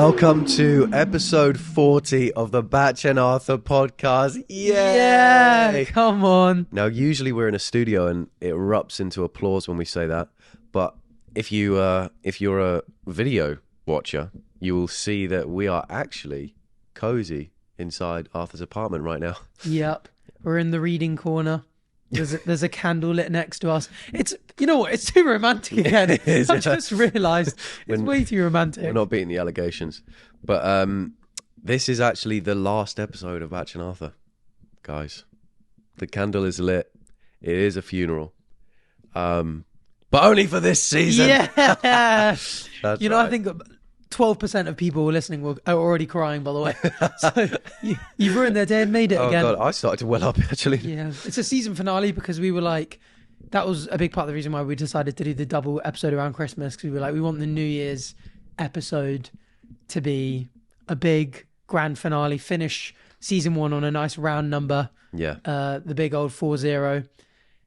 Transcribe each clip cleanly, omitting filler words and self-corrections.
Welcome to episode 40 of the Bach and Arthur podcast. Yay! Yeah, come on. Now, usually we're in a studio and it erupts into applause when we say that. But if you're a video watcher, you will see that we are actually cozy inside Arthur's apartment right now. Yep, we're in the reading corner. There's a candle lit next to us. You know what? It's too romantic again. It is. I just realised it's way too romantic. We're not beating the allegations. But this is actually the last episode of Bach and Arthur, guys. The candle is lit. It is a funeral. But only for this season. Yeah. That's I right. think 12% of people listening are already crying, by the way. So you've ruined their day and made it again. Oh, God, I started to well up, actually. Yeah, it's a season finale because we were like, that was a big part of the reason why we decided to do the double episode around Christmas, because we were like, we want the New Year's episode to be a big grand finale, finish season 1 on a nice round number. Yeah. The big old 4-0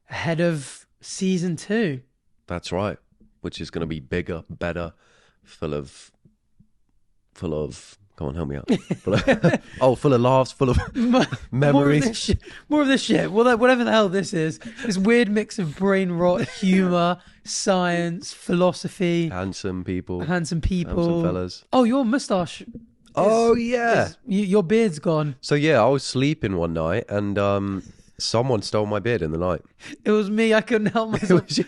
ahead of season 2. That's right. Which is going to be bigger, better, full of. Come on, help me out. Full of laughs, full of memories. More of this shit. Well, whatever the hell this is. This weird mix of brain rot, humour, science, philosophy. Handsome people. Handsome fellas. Oh, your moustache. Oh, yeah. Your beard's gone. So, yeah, I was sleeping one night and someone stole my beard in the night. It was me. I couldn't help myself. It was you.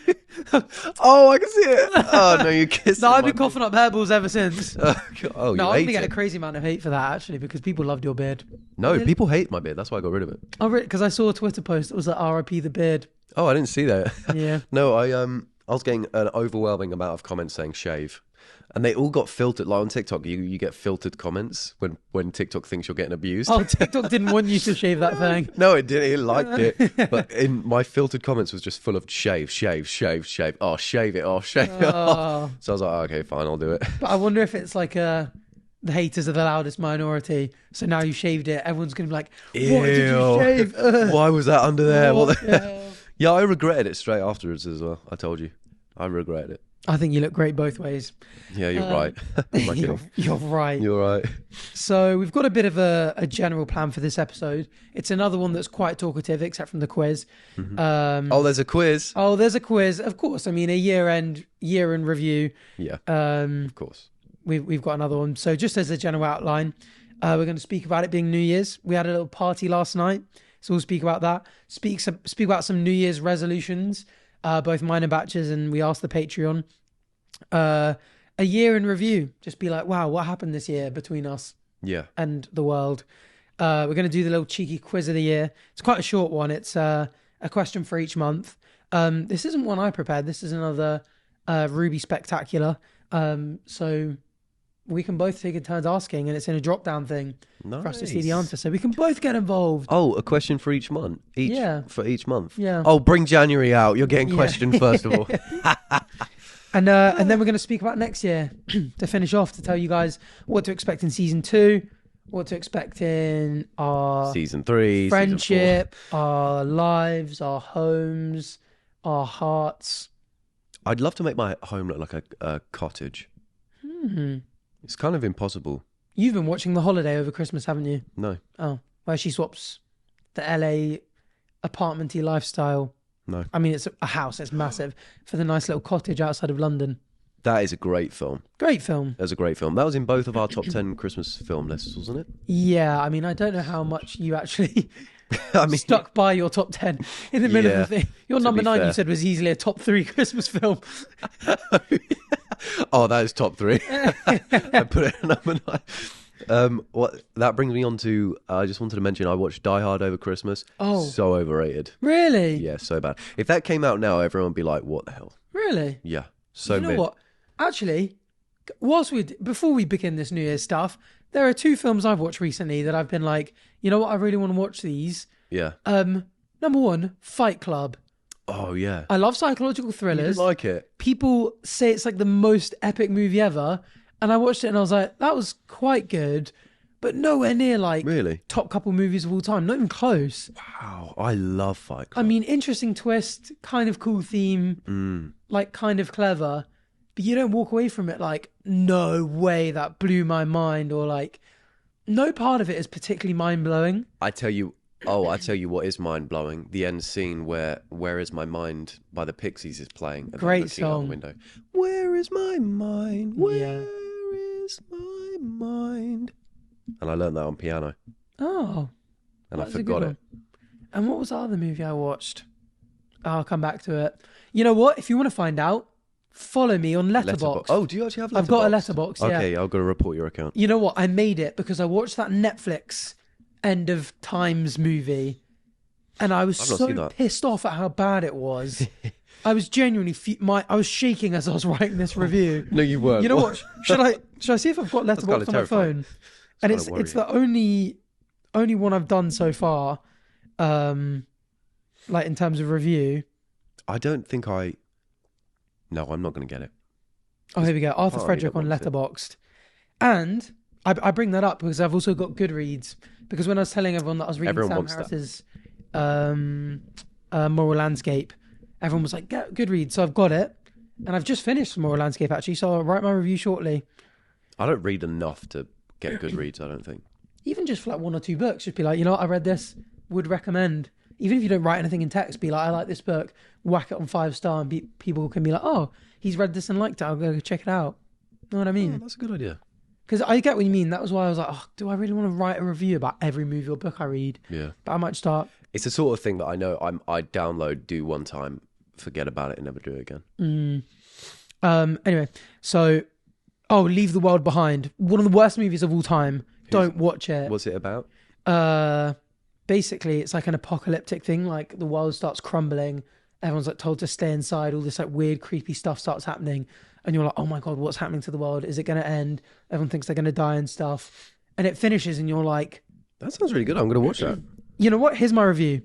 Oh, I can see it. Oh, no, you kissed No, I've been coughing up hairballs ever since. Oh, No, you I'm going hate to get a it. crazy amount of hate for that, actually, because people loved your beard. No, people hate my beard. That's why I got rid of it. Oh, really? Because I saw a Twitter post. It was like, R.I.P. the beard. Oh, I didn't see that. Yeah. No, I was getting an overwhelming amount of comments saying shave. And they all got filtered. Like on TikTok, you get filtered comments when TikTok thinks you're getting abused. Oh, TikTok didn't want you to shave that thing. No, it didn't. It liked it. But in my filtered comments was just full of shave. Oh, shave it off, shave it off. So I was like, oh, okay, fine, I'll do it. But I wonder if it's like the haters are the loudest minority. So now you shaved it. Everyone's going to be like, what did you shave? Why was that under there? What the hell? Yeah, I regretted it straight afterwards as well. I told you. I regretted it. I think you look great both ways. Yeah, you're right. You're right. You're right. So we've got a bit of a general plan for this episode. It's another one that's quite talkative, except from the quiz. Mm-hmm. There's a quiz. Oh, there's a quiz. Of course. I mean, a year in review. Yeah, of course. We've got another one. So just as a general outline, we're going to speak about it being New Year's. We had a little party last night, so we'll speak about that. Speak about some New Year's resolutions. Both mine and Batch's, and we asked the Patreon a year in review. Just be like, wow, what happened this year between us and the world? We're going to do the little cheeky quiz of the year. It's quite a short one. It's a question for each month. This isn't one I prepared. This is another Ruby Spectacular. So we can both take a turns asking, and it's in a drop-down thing for us to see the answer. So we can both get involved. Oh, a question for each month? For each month? Yeah. Oh, bring January out. You're getting questioned first of all. And then we're going to speak about next year to finish off, to tell you guys what to expect in season 2, what to expect in our season 3, friendship, our lives, our homes, our hearts. I'd love to make my home look like a cottage. It's kind of impossible. You've been watching The Holiday over Christmas, haven't you? No. Oh, where she swaps the LA apartment-y lifestyle. No. I mean, it's a house, it's massive, for the nice little cottage outside of London. That is a great film. Great film. That's a great film. That was in both of our top 10 Christmas film lists, wasn't it? Yeah, I mean, I don't know how much you actually stuck by your top 10 in the middle of the thing. Your number 9, you said, was easily a top 3 Christmas film. Oh, that is top 3. I put it at number 9. What that brings me on to, I just wanted to mention, I watched Die Hard over Christmas. Oh. So overrated. Really? Yeah, so bad. If that came out now, everyone would be like, what the hell? Really? Yeah, so You know mid. what? Actually, before we begin this New Year's stuff, there are 2 films I've watched recently that I've been like, you know what, I really want to watch these. Yeah. Number 1, Fight Club. Oh, yeah. I love psychological thrillers. You didn't like it? People say it's like the most epic movie ever. And I watched it and I was like, that was quite good, but nowhere near like Really? top couple movies of all time. Not even close. Wow, I love Fight Club. I mean, interesting twist, kind of cool theme, like kind of clever. but you don't walk away from it like, no way, that blew my mind, or like, no part of it is particularly mind-blowing. I tell you what is mind-blowing. The end scene where Where Is My Mind by the Pixies is playing. And Great looking out song. the window. Where is my mind? Where is my mind? And I learned that on piano. Oh. And I That's a forgot good it. one. And what was the other movie I watched? I'll come back to it. You know what? If you want to find out, follow me on Letterboxd. Oh, do you actually have Letterboxd? I've got a Letterboxd, yeah. Okay, I've got to report your account. You know what? I made it because I watched that Netflix End of Times movie, and I was I've not seen so that. pissed off at how bad it was. I was genuinely I was shaking as I was writing this review. No, you weren't. You know what? Should I see if I've got That's Letterboxd kinda on my terrifying. phone? And kinda it's the only one I've done so far, like in terms of review. I don't think I... No, I'm not going to get it. Oh, here we go. Arthur part of me Frederick that on wants it. Letterboxd. And I bring that up because I've also got Goodreads. Because when I was telling everyone that I was reading Everyone Sam wants that. Harris's Moral Landscape, everyone was like, get Goodreads. So I've got it. And I've just finished Moral Landscape, actually. So I'll write my review shortly. I don't read enough to get good reads, I don't think. Even just for like 1 or 2 books, just be like, you know what, I read this, would recommend. Even if you don't write anything in text, be like, I like this book, whack it on 5-star, and people can be like, oh, he's read this and liked it, I'll go check it out. Know what I Oh, mean? that's a good idea. Because I get what you mean. That was why I was like, oh, do I really want to write a review about every movie or book I read? Yeah. But I might start. It's the sort of thing that I know I download, do one time, forget about it and never do it again. Anyway, so, Leave the World Behind. One of the worst movies of all time. Don't watch it. What's it about? Basically, it's like an apocalyptic thing. Like the world starts crumbling. Everyone's like told to stay inside. All this like weird, creepy stuff starts happening. And you're like, oh my God, what's happening to the world? Is it going to end? Everyone thinks they're going to die and stuff. And it finishes and you're like, That sounds really good. I'm going to watch that. you know what? Here's my review.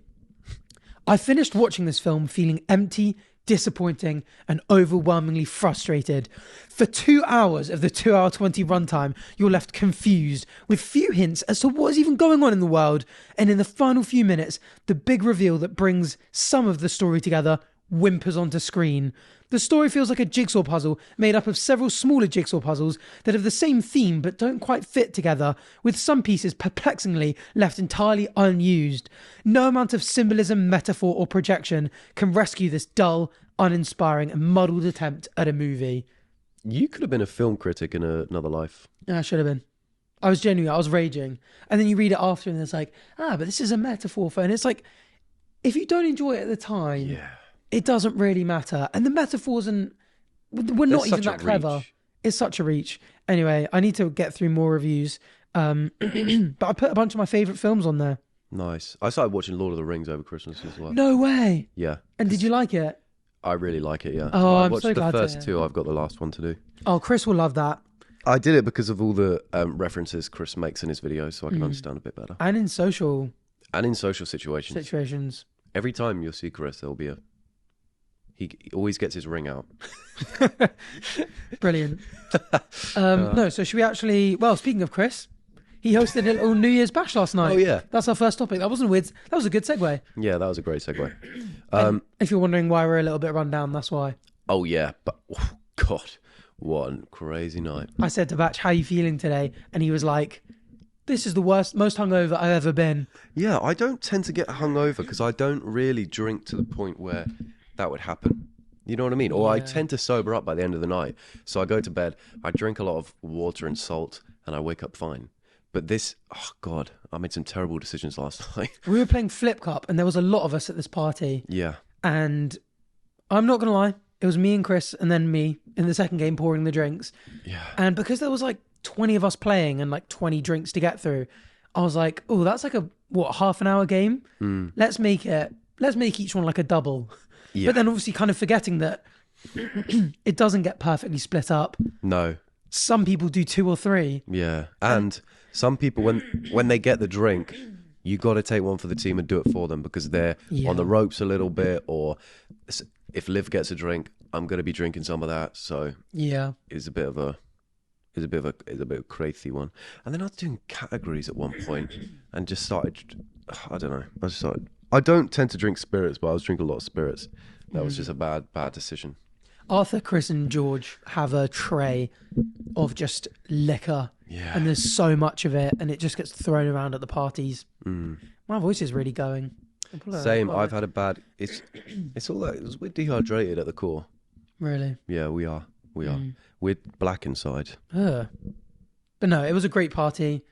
I finished watching this film feeling empty, disappointing, and overwhelmingly frustrated. For 2 hours of the 2-hour 20 runtime, you're left confused with few hints as to what is even going on in the world. And in the final few minutes, the big reveal that brings some of the story together whimpers onto screen. The story feels like a jigsaw puzzle made up of several smaller jigsaw puzzles that have the same theme but don't quite fit together, with some pieces perplexingly left entirely unused. No amount of symbolism, metaphor, or projection can rescue this dull, uninspiring, and muddled attempt at a movie. You could have been a film critic in another life. Yeah, I should have been. I was raging. And then you read it after and it's like, but this is a metaphor for... And it's like, if you don't enjoy it at the time... It doesn't really matter. And the metaphors we're not even that clever. It's such a reach. Anyway, I need to get through more reviews. But I put a bunch of my favourite films on there. Nice. I started watching Lord of the Rings over Christmas as well. No way. Yeah. And did you like it? I really like it, yeah. Oh, I I'm watched so glad the to first hear. 2. I've got the last one to do. Oh, Chris will love that. I did it because of all the references Chris makes in his videos, so I can understand a bit better. And in social And in social situations. Every time you'll see Chris, there'll be he always gets his ring out. Brilliant. No, so should we actually... Well, speaking of Chris, he hosted a little New Year's bash last night. Oh, yeah. That's our first topic. That wasn't weird. That was a good segue. Yeah, that was a great segue. And if you're wondering why we're a little bit run down, that's why. Oh, yeah. But, God, what a crazy night. I said to Batch, how are you feeling today? And he was like, this is the worst, most hungover I've ever been. Yeah, I don't tend to get hungover because I don't really drink to the point where that would happen. You know what I mean? Or I tend to sober up by the end of the night. So I go to bed, I drink a lot of water and salt, and I wake up fine. But this, oh God, I made some terrible decisions last night. We were playing Flip Cup and there was a lot of us at this party. Yeah. And I'm not going to lie, it was me and Chris and then me in the second game pouring the drinks. Yeah. And because there was like 20 of us playing and like 20 drinks to get through, I was like, oh, that's like a, half an hour game? Let's make each one like a double. Yeah. But then obviously kind of forgetting that it doesn't get perfectly split up. No. Some people do 2 or 3. Yeah. And some people, when they get the drink, you got to take one for the team and do it for them because they're on the ropes a little bit. Or if Liv gets a drink, I'm going to be drinking some of that. So yeah, it's a bit of a crazy one. And then I was doing categories at one point and just started, I don't know. I don't tend to drink spirits, but I was drinking a lot of spirits. That was just a bad decision. Arthur, Chris, and George have a tray of just liquor, and there's so much of it, and it just gets thrown around at the parties. My voice is really going. Same. I've had a bad. It's all like we're dehydrated at the core. Really? Yeah, we are. We're black inside. But no, it was a great party.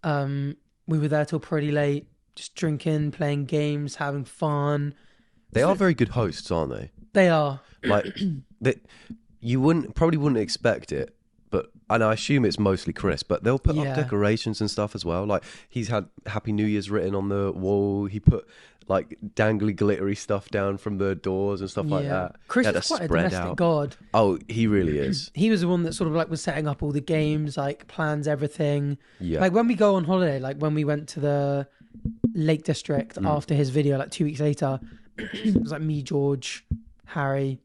We were there till pretty late, just drinking, playing games, having fun. They are very good hosts, aren't they? They are. Like, you probably wouldn't expect it, and I assume it's mostly Chris, but they'll put up decorations and stuff as well. Like, he's had Happy New Year's written on the wall. He put like dangly glittery stuff down from the doors and stuff like that. Chris is quite a domestic god. Oh, he really is. He was the one that sort of like was setting up all the games, like plans everything. Yeah. Like when we go on holiday, like when we went to the Lake District after his video, like 2 weeks later, it was like me, George, Harry.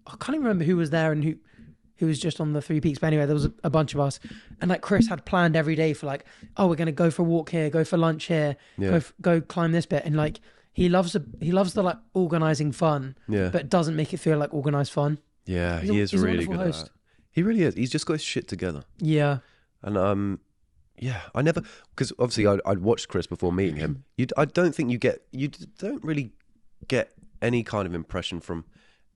I can't even remember who was there and who was just on the 3 Peaks. But anyway, there was a bunch of us. And like Chris had planned every day for like, oh, we're going to go for a walk here, go for lunch here, go climb this bit. And like, he loves the like organising fun, but doesn't make it feel like organised fun. Yeah, he is really good at that. He really is. He's just got his shit together. Yeah. And I never, because obviously I'd watched Chris before meeting him. I don't think you don't really get any kind of impression from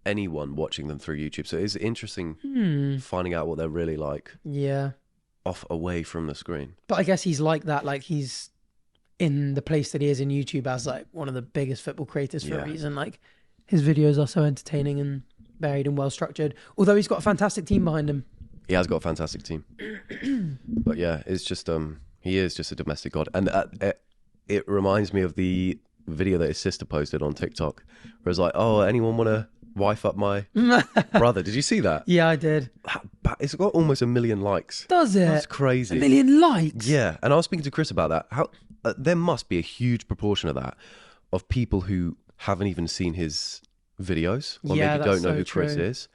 anyone watching them through YouTube. So it's interesting finding out what they're really like. Yeah. Away from the screen. But I guess he's like that. Like he's in the place that he is in YouTube as like one of the biggest football creators for a reason. Like his videos are so entertaining and varied and well structured. Although he's got a fantastic team behind him. He has got a fantastic team. But yeah, it's just he is just a domestic god. And it reminds me of the video that his sister posted on TikTok where it's like, oh, anyone want to wife up my brother? Did you see that? Yeah, I did. It's got almost 1 million likes. Does it? That's crazy. 1 million likes? Yeah. And I was speaking to Chris about that. How there must be a huge proportion of that of people who haven't even seen his videos or maybe don't know who Chris is.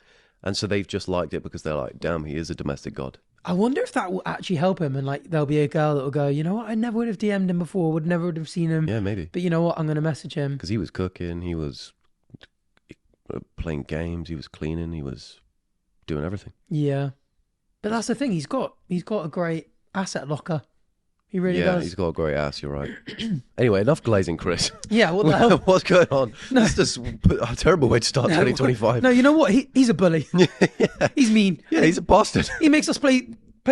And so they've just liked it because they're like, damn, he is a domestic god. I wonder if that will actually help him, and like there'll be a girl that will go, you know what, I never would have DM'd him before, would have seen him. Yeah, maybe. But you know what, I'm going to message him. Because he was cooking, he was playing games, he was cleaning, he was doing everything. Yeah. But that's the thing, he's got a great asset locker. He really does. Yeah, he's got a great ass, you're right. Anyway, enough glazing, Chris. Yeah, what the hell? What's going on? No. This is a terrible way to start 2025. No, you know what? He's a bully. Yeah. He's mean. Yeah, he's a bastard. He makes us play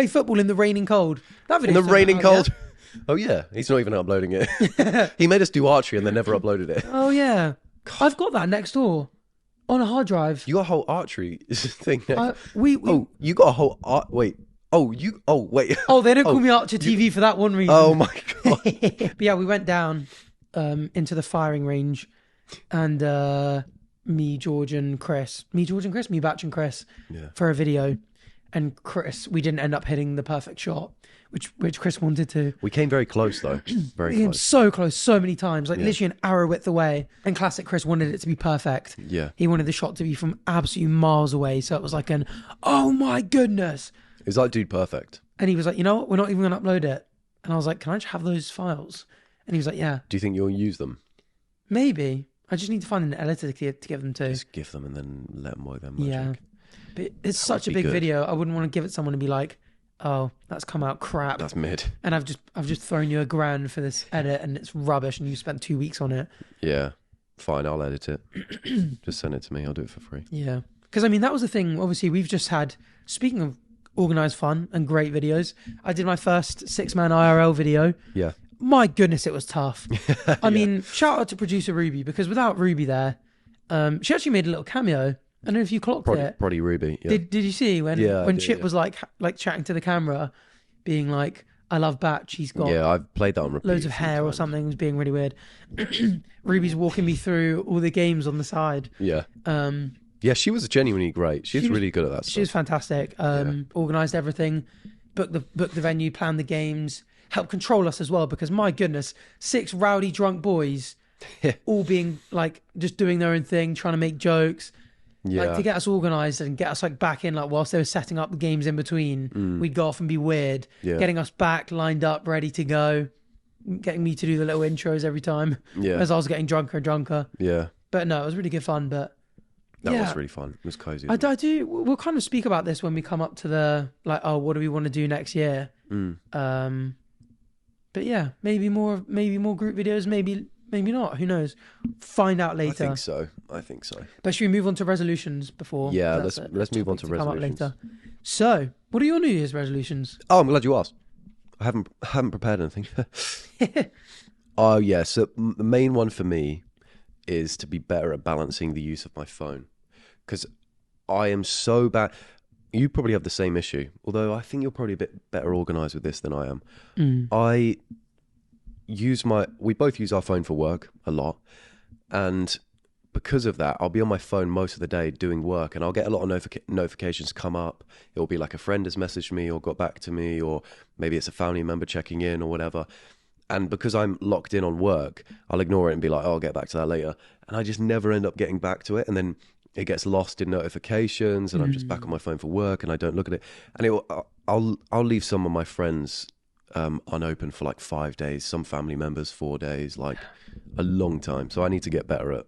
football in the raining cold. That video. In the raining cold? Yeah? Oh, yeah. He's not even uploading it. He made us do archery and then never uploaded it. Oh, yeah. I've got that next door on a hard drive. You got a whole archery thing next. You got a whole wait. Wait. Oh, they don't call me Archer TV for that one reason. Oh my God. But yeah, we went down into the firing range and me, Batch and Chris for a video. And Chris, we didn't end up hitting the perfect shot, which Chris wanted to. We came very close though. We came so close, so many times, like literally an arrow width away. And classic Chris wanted it to be perfect. Yeah. He wanted the shot to be from absolutely miles away. So it was like oh my goodness. Is that dude perfect? And he was like, you know what? We're not even going to upload it. And I was like, can I just have those files? And he was like, yeah. Do you think you'll use them? Maybe. I just need to find an editor to give them to. Just give them and then let them work their magic. Yeah. But it's such a big video. I wouldn't want to give it to someone and be like, oh, that's come out crap. That's mid. And I've just thrown you $1,000 for this edit and it's rubbish and you spent 2 weeks on it. Yeah. Fine, I'll edit it. Just send it to me. I'll do it for free. Yeah. Because I mean, that was the thing. Obviously, we've just had, speaking of organised fun and great videos, I did my first 6-man IRL video. Yeah. My goodness, it was tough. I mean, shout out to producer Ruby, because without Ruby there, she actually made a little cameo. I don't know if you clocked it. Proddy Ruby. Yeah. Did you see when Chip was like chatting to the camera, being like, I love Batch, he's got I've played that on repeat loads of hair or something, was being really weird. Ruby's walking me through all the games on the side. Yeah. Yeah, she was genuinely great. She was really good at that stuff. She was fantastic. Organised everything, booked the venue, planned the games, helped control us as well, because my goodness, 6 rowdy drunk boys all being like just doing their own thing, trying to make jokes. Yeah. Like to get us organised and get us like back in, like whilst they were setting up the games in between, we'd go off and be weird. Yeah. Getting us back, lined up, ready to go. Getting me to do the little intros every time as I was getting drunker and drunker. Yeah. But no, it was really good fun, but That Yeah. was really fun. It was cozy. I do. We'll kind of speak about this when we come up to the like. Oh, what do we want to do next year? But yeah, maybe more group videos. Maybe not. Who knows? Find out later. I think so. But should we move on to resolutions before? Yeah, let's move on to resolutions. Come up later. So, what are your New Year's resolutions? Oh, I'm glad you asked. I haven't prepared anything. Oh yeah, so the main one for me is to be better at balancing the use of my phone, because I am so bad. You probably have the same issue, although I think you're probably a bit better organised with this than I am. We both use our phone for work a lot, and because of that, I'll be on my phone most of the day doing work, and I'll get a lot of notifications come up. It'll be like a friend has messaged me or got back to me, or maybe it's a family member checking in or whatever. And because I'm locked in on work, I'll ignore it and be like, oh, I'll get back to that later. And I just never end up getting back to it. And then it gets lost in notifications, and I'm just back on my phone for work, and I don't look at it. And I'll leave some of my friends unopened for like 5 days, some family members 4 days, like a long time. So I need to get better at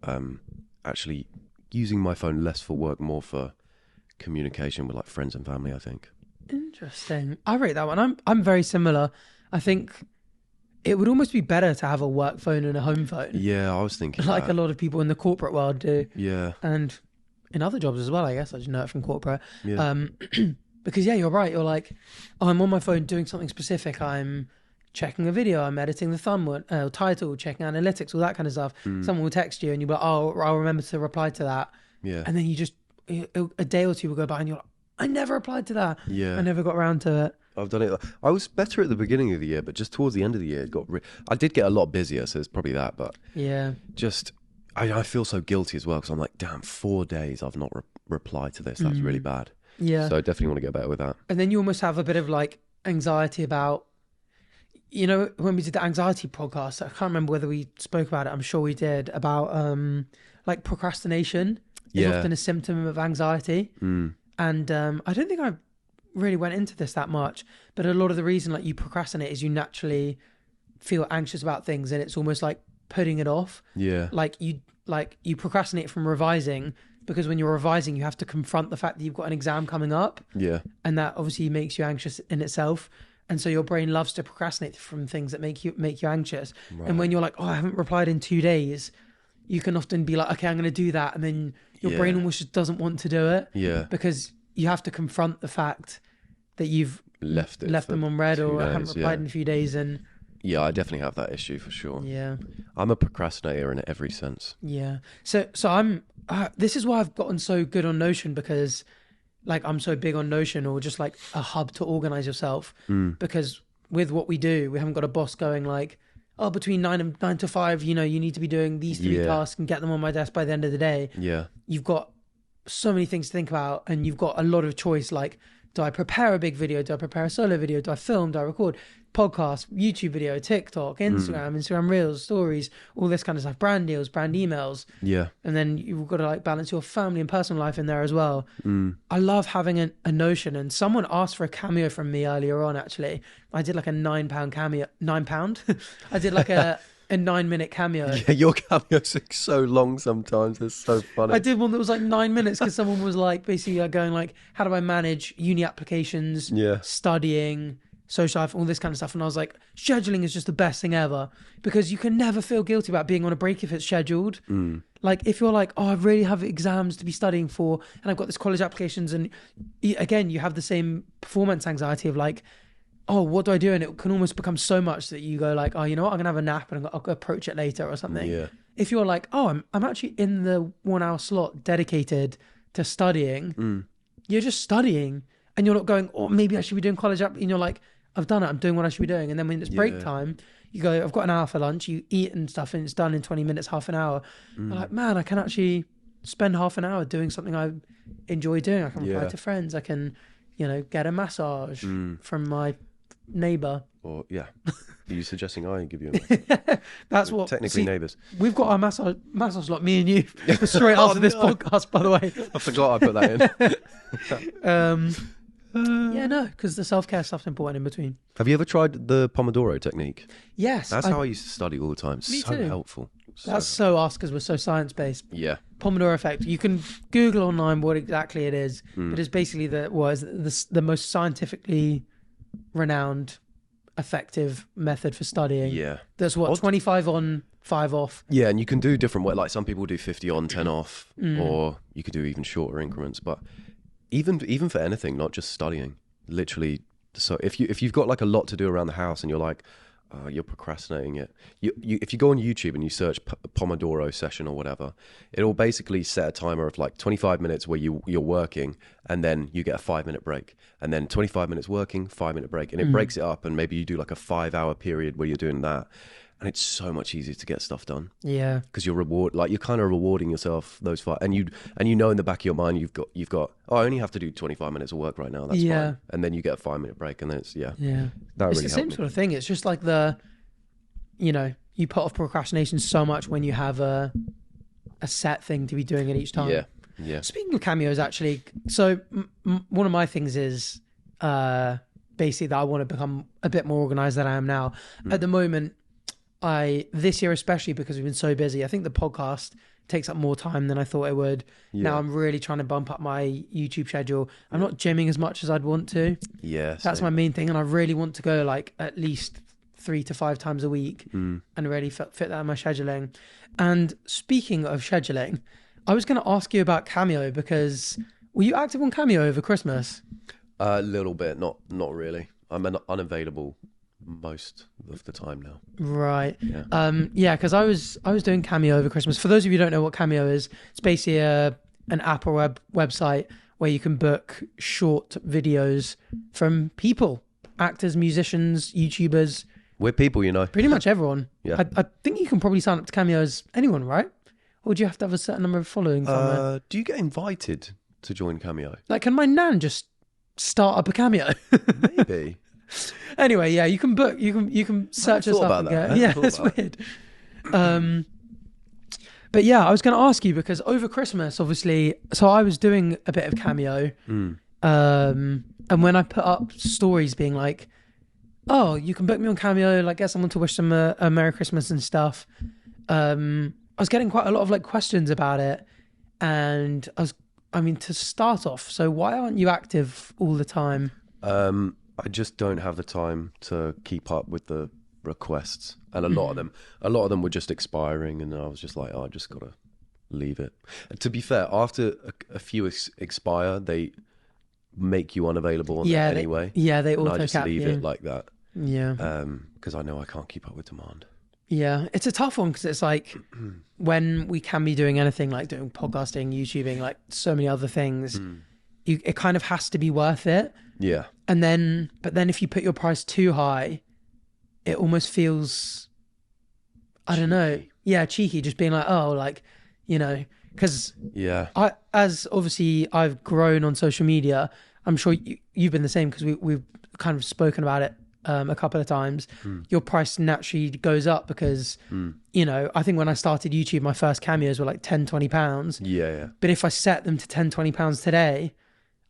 actually using my phone less for work, more for communication with like friends and family, I think. Interesting. I rate that one. I'm very similar. I think it would almost be better to have a work phone and a home phone. Yeah, I was thinking like that. a lot of people in the corporate world do. Yeah. And in other jobs as well, I guess. I just know it from corporate. Yeah. Because yeah, you're right. You're like, oh, I'm on my phone doing something specific. I'm checking a video. I'm editing the thumbnail, title, checking analytics, all that kind of stuff. Someone will text you and you'll be like, oh, I'll remember to reply to that. Yeah. And then you just, a day or two will go by and you're like, I never replied to that. Yeah. I never got around to it. I've done it. I was better at the beginning of the year, but just towards the end of the year, I did get a lot busier, so it's probably that. But yeah, just I feel so guilty as well, because I'm like, damn, 4 days I've not replied to this. That's really bad. Yeah. So I definitely want to get better with that. And then you almost have a bit of like anxiety about, you know, when we did the anxiety podcast, I can't remember whether we spoke about it. I'm sure we did, about like procrastination is often a symptom of anxiety. And I don't think I really went into this that much, but a lot of the reason like you procrastinate is you naturally feel anxious about things, and it's almost like putting it off. Yeah. Like you procrastinate from revising, because when you're revising, you have to confront the fact that you've got an exam coming up. Yeah. And that obviously makes you anxious in itself. And so your brain loves to procrastinate from things that make you anxious. Right. And when you're like, oh, I haven't replied in 2 days, you can often be like, okay, I'm going to do that. And then your brain almost just doesn't want to do it. Yeah. Because you have to confront the fact that you've left them on red, or haven't replied in a few days. And yeah, I definitely have that issue for sure. Yeah. I'm a procrastinator in every sense. Yeah. So I'm, this is why I've gotten so good on Notion, because like I'm so big on Notion, or just like a hub to organize yourself. Because with what we do, we haven't got a boss going like, oh, between 9 to 5, you know, you need to be doing these 3 tasks and get them on my desk by the end of the day. Yeah. You've got so many things to think about, and you've got a lot of choice. Like, do I prepare a big video? Do I prepare a solo video? Do I film? Do I record? Podcast, YouTube video, TikTok, Instagram Reels, stories, all this kind of stuff, brand deals, brand emails. Yeah. And then you've got to like balance your family and personal life in there as well. I love having a Notion, and someone asked for a Cameo from me earlier on, actually. I did like a £9 Cameo, £9? I did like a 9-minute Cameo. Yeah, your cameos are so long sometimes. It's so funny. I did one that was like 9 minutes, because someone was like basically going like, how do I manage uni applications, studying, social life, all this kind of stuff. And I was like, scheduling is just the best thing ever, because you can never feel guilty about being on a break if it's scheduled. Like if you're like, oh, I really have exams to be studying for, and I've got this college applications, and again, you have the same performance anxiety of like, oh, what do I do? And it can almost become so much that you go like, oh, you know what? I'm going to have a nap and I'll go approach it later or something. Yeah. If you're like, oh, I'm actually in the 1 hour slot dedicated to studying, you're just studying, and you're not going, oh, maybe I should be doing college app. And you're like, I've done it. I'm doing what I should be doing. And then when it's break time, you go, I've got an hour for lunch. You eat and stuff, and it's done in 20 minutes, half an hour. You're like, man, I can actually spend half an hour doing something I enjoy doing. I can reply to friends. I can, you know, get a massage from my neighbour. Or are you suggesting I give you a That's what technically neighbours. We've got our massage like me and you straight after this podcast, by the way. I forgot I put that in. Yeah, no, because the self-care stuff's important in between. Have you ever tried the Pomodoro technique? Yes. That's how I used to study all the time. Me So too. helpful. That's so us because we're so science-based. Yeah. Pomodoro effect. You can Google online what exactly it is, but it's basically the most scientifically renowned effective method for studying. Yeah. That's what, 25 on, 5 off. Yeah, and you can do different ways. Like some people do 50 on, 10 off, or you could do even shorter increments. But even for anything, not just studying, literally. So if you've got like a lot to do around the house and you're like, you're procrastinating it. If you go on YouTube and you search Pomodoro session or whatever, it'll basically set a timer of like 25 minutes where you're working, and then you get a 5-minute break, and then 25 minutes working, 5-minute break, and it breaks it up, and maybe you do like a 5-hour period where you're doing that. And it's so much easier to get stuff done. Yeah, because you're kind of rewarding yourself those 5, and you know in the back of your mind you've got I only have to do 25 minutes of work right now. That's fine. And then you get a 5-minute break, and then it's That it's really the same sort of thing. It's just like you put off procrastination so much when you have a set thing to be doing at each time. Yeah. Speaking of cameos, actually, so one of my things is basically that I want to become a bit more organized than I am now. At the moment, this year especially, because we've been so busy, I think the podcast takes up more time than I thought it would. Now I'm really trying to bump up my YouTube schedule. I'm not gymming as much as I'd want to. That's my main thing, and I really want to go like at least 3 to 5 times a week and really fit that in my scheduling. And speaking of scheduling, I was going to ask you about Cameo, because were you active on Cameo over Christmas? A little bit, not really. I'm unavailable most of the time now. Right. Because I was doing Cameo over Christmas. For those of you who don't know what Cameo is, it's basically an app or website where you can book short videos from people, actors, musicians, YouTubers. We're people, pretty much everyone. Yeah. I think you can probably sign up to Cameo as anyone, right? Or do you have to have a certain number of following somewhere? Do you get invited to join Cameo? Like, can my nan just start up a Cameo? Maybe. Anyway, yeah, you can book. You can search us up and get. Yeah, it's weird. But yeah, I was going to ask you, because over Christmas, obviously, so I was doing a bit of Cameo, and when I put up stories being like, "Oh, you can book me on Cameo," like get someone to wish them a Merry Christmas and stuff. I was getting quite a lot of like questions about it, and to start off, so why aren't you active all the time? I just don't have the time to keep up with the requests, and a lot of them were just expiring, and I was just like, I just gotta leave it. And to be fair, after a few expire, they make you unavailable on that anyway. They and I just auto-cap leave you. it like that. Yeah. Because I know I can't keep up with demand. Yeah, it's a tough one, because it's like when we can be doing anything, like doing podcasting, YouTubing, like so many other things, it kind of has to be worth it. Yeah. But then if you put your price too high, it almost feels, I don't know. Yeah, cheeky, just being like, because as obviously I've grown on social media, I'm sure you've been the same, because we've kind of spoken about it a couple of times. Your price naturally goes up because, I think when I started YouTube, my first cameos were like £10-20. Yeah. But if I set them to £10-20 today,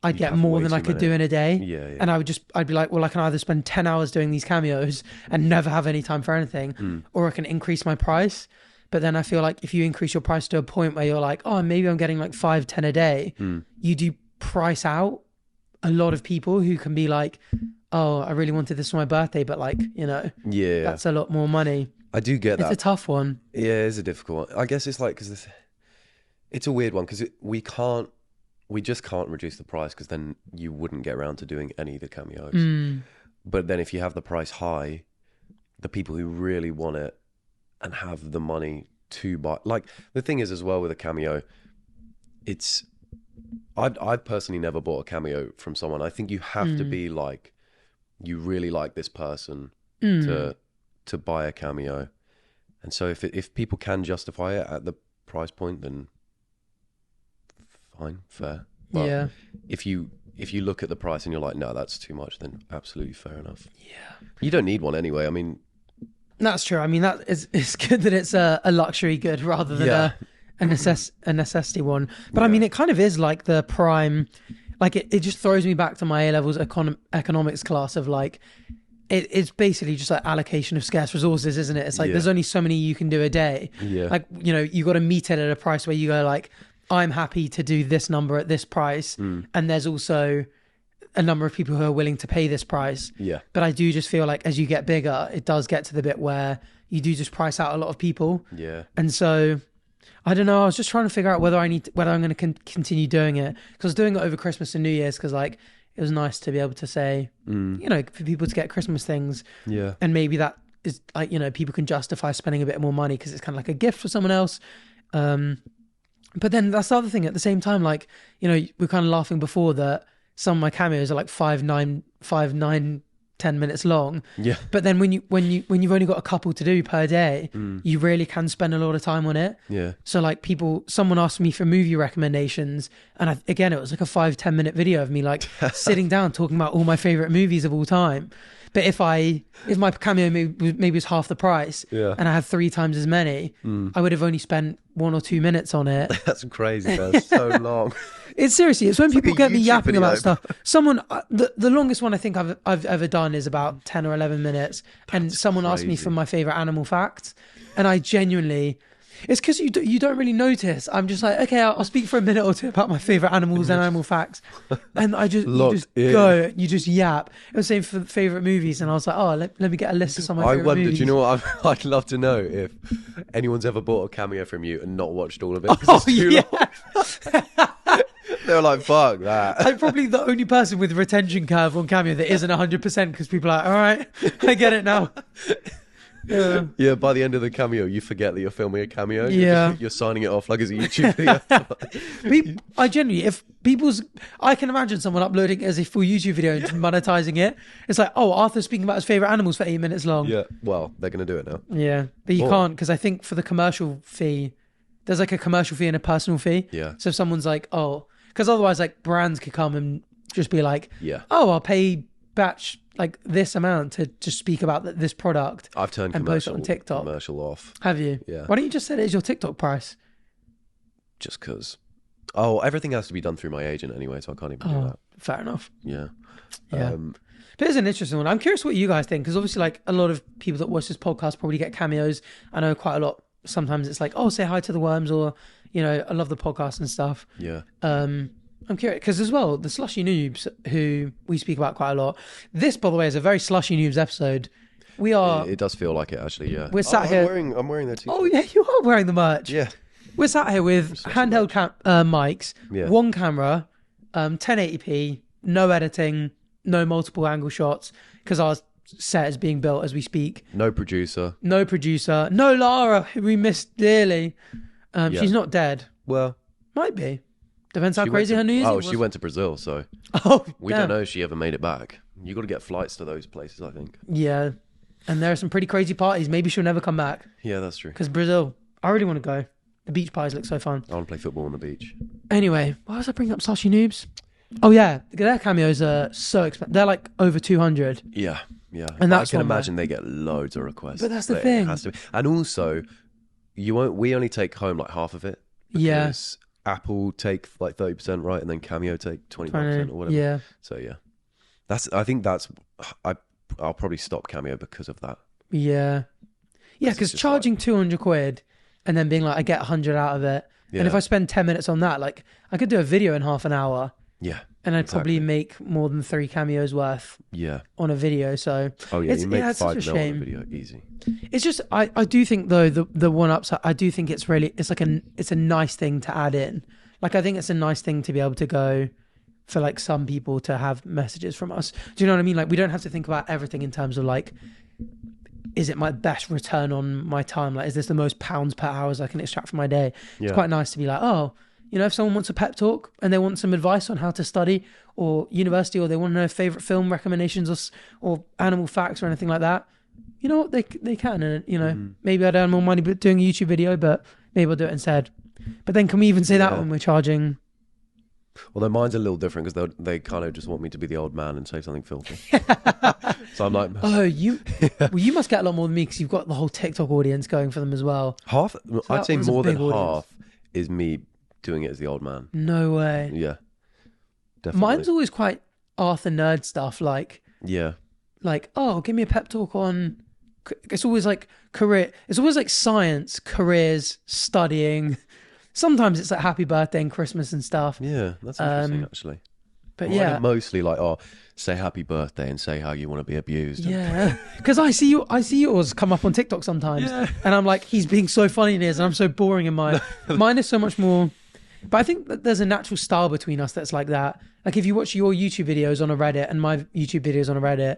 I'd get more than I could do in a day. Yeah. And I'd be like, well, I can either spend 10 hours doing these cameos and never have any time for anything, or I can increase my price. But then I feel like if you increase your price to a point where you're like, oh, maybe I'm getting like 5-10 a day, you do price out a lot of people who can be like, oh, I really wanted this for my birthday, but like, that's a lot more money. I do get that. It's a tough one. Yeah, it's a difficult one. I guess it's like, because it's a weird one, because we just can't reduce the price, because then you wouldn't get around to doing any of the cameos. But then if you have the price high, the people who really want it and have the money to buy, like the thing is as well with a cameo, I've personally never bought a cameo from someone. I think you have to be like, you really like this person to buy a cameo. And so if people can justify it at the price point, then fine, fair. But if you look at the price and you're like, no, that's too much, then absolutely fair enough. Yeah. You don't need one anyway. I mean, that's true. I mean, it's good that it's a luxury good rather than a necessity one. But I mean, it kind of is like the prime, like it just throws me back to my A-levels economics class of like, it's basically just like allocation of scarce resources, isn't it? It's like there's only so many you can do a day. Yeah. Like, you know, you got to meet it at a price where you go like, I'm happy to do this number at this price. And there's also a number of people who are willing to pay this price. Yeah. But I do just feel like as you get bigger, it does get to the bit where you do just price out a lot of people. Yeah. And so I don't know. I was just trying to figure out whether I'm going to continue doing it, because I was doing it over Christmas and New Year's because like it was nice to be able to say, you know, for people to get Christmas things. Yeah. And maybe that is like, you know, people can justify spending a bit more money because it's kind of like a gift for someone else. But then that's the other thing at the same time, like, you know, we're kind of laughing before that some of my cameos are like 5, 9, 10 minutes long. Yeah. But then when you've only got a couple to do per day, you really can spend a lot of time on it. Yeah. So like someone asked me for movie recommendations, and again, it was like a 5-10 minute video of me like sitting down talking about all my favorite movies of all time. But if my Cameo maybe was half the price, and I had 3 times as many, I would have only spent 1 or 2 minutes on it. That's crazy. That's so long. It's seriously, it's when people like get me YouTube yapping video. about stuff. Someone, the longest one I think I've ever done is about 10 or 11 minutes. And someone asked me for my favorite animal facts. And I genuinely, it's because you don't really notice. I'm just like, okay, I'll speak for a minute or two about my favorite animals and animal facts. And you just yap. It was the same for favorite movies. And I was like, oh, let me get a list of some of my favorite movies. Do you know what? I'd love to know if anyone's ever bought a Cameo from you and not watched all of it. Oh, yeah. They were like, fuck that. I'm probably the only person with retention curve on Cameo that isn't 100% because people are like, all right, I get it now. Yeah, by the end of the Cameo, you forget that you're filming a Cameo. Yeah. You're signing it off like it's a YouTube video. I can imagine someone uploading it as a full YouTube video and monetizing it. It's like, oh, Arthur's speaking about his favorite animals for 8 minutes long. Yeah, well, they're going to do it now. Yeah, but you can't, because I think for the commercial fee, there's like a commercial fee and a personal fee. Yeah. So if someone's like, oh, because otherwise like brands could come and just be like, yeah, oh, I'll pay batch like this amount to just speak about this product. I've turned and post it on TikTok. Commercial off. Have you? Yeah. Why don't you just say it as your TikTok price? Just because. Oh, everything has to be done through my agent anyway, so I can't even do that. Fair enough. Yeah. Yeah. But it's an interesting one. I'm curious what you guys think, because obviously like a lot of people that watch this podcast probably get cameos. I know quite a lot. Sometimes it's like, oh, say hi to the worms, or, you know, I love the podcast and stuff. Yeah. I'm curious because as well, the slushy noobs who we speak about quite a lot. This, by the way, is a very slushy noobs episode. We are. It does feel like it, actually. Yeah. We're sat here. I'm wearing that too. Oh yeah, you are wearing the merch. Yeah. We're sat here with handheld mics, one camera, 1080p, no editing, no multiple angle shots, because our set is being built as we speak. No producer, no Lara, who we missed dearly. She's not dead. Well, might be. Depends how crazy her New Year's Eve was. She went to Brazil, so we don't know if she ever made it back. You got to get flights to those places, I think. Yeah, and there are some pretty crazy parties. Maybe she'll never come back. Yeah, that's true. Because Brazil, I really want to go. The beach parties look so fun. I want to play football on the beach. Anyway, why was I bringing up Slushy Noobs? Oh yeah, their cameos are so expensive. They're like over 200. Yeah, yeah. And that's I can imagine they get loads of requests. But that's the thing. It has to be. And also, we only take home like half of it. Yeah. Apple take like 30%, right? And then Cameo take 25% or whatever. Yeah. So yeah. I'll probably stop Cameo because of that. Yeah. Yeah, because charging like 200 quid and then being like, I get 100 out of it. Yeah. And if I spend 10 minutes on that, like I could do a video in half an hour. Yeah. And I'd probably make more than 3 cameos worth. Yeah. On a video. So you make 5 mil on a video easy. It's just I do think though the one upside, I do think it's a nice thing to add in. Like I think it's a nice thing to be able to go for like some people to have messages from us. Do you know what I mean? Like we don't have to think about everything in terms of like, is it my best return on my time? Like, is this the most pounds per hours I can extract from my day? Yeah. It's quite nice to be like, oh, you know, if someone wants a pep talk and they want some advice on how to study or university, or they want to know favorite film recommendations or animal facts or anything like that, you know what, they can. And, you know, maybe I'd earn more money doing a YouTube video, but maybe I'll do it instead. But then can we even say that when we're charging? Although mine's a little different because they kind of just want me to be the old man and say something filthy. So I'm like, oh, you must get a lot more than me because you've got the whole TikTok audience going for them as well. I'd say more than half is me doing it as the old man. No way. Yeah, definitely. Mine's always quite Arthur nerd stuff, like. Yeah. like, oh, give me a pep talk on. It's always like career. It's always like science, careers, studying. Sometimes it's like happy birthday and Christmas and stuff. Yeah, that's interesting actually. But Mine yeah, are mostly like, oh, say happy birthday and say how you want to be abused. yeah. Because I see yours come up on TikTok sometimes, and I'm like, he's being so funny in his, and I'm so boring in mine. Mine is so much more. But I think that there's a natural style between us that's like that. Like if you watch your YouTube videos on a Reddit and my YouTube videos on a Reddit,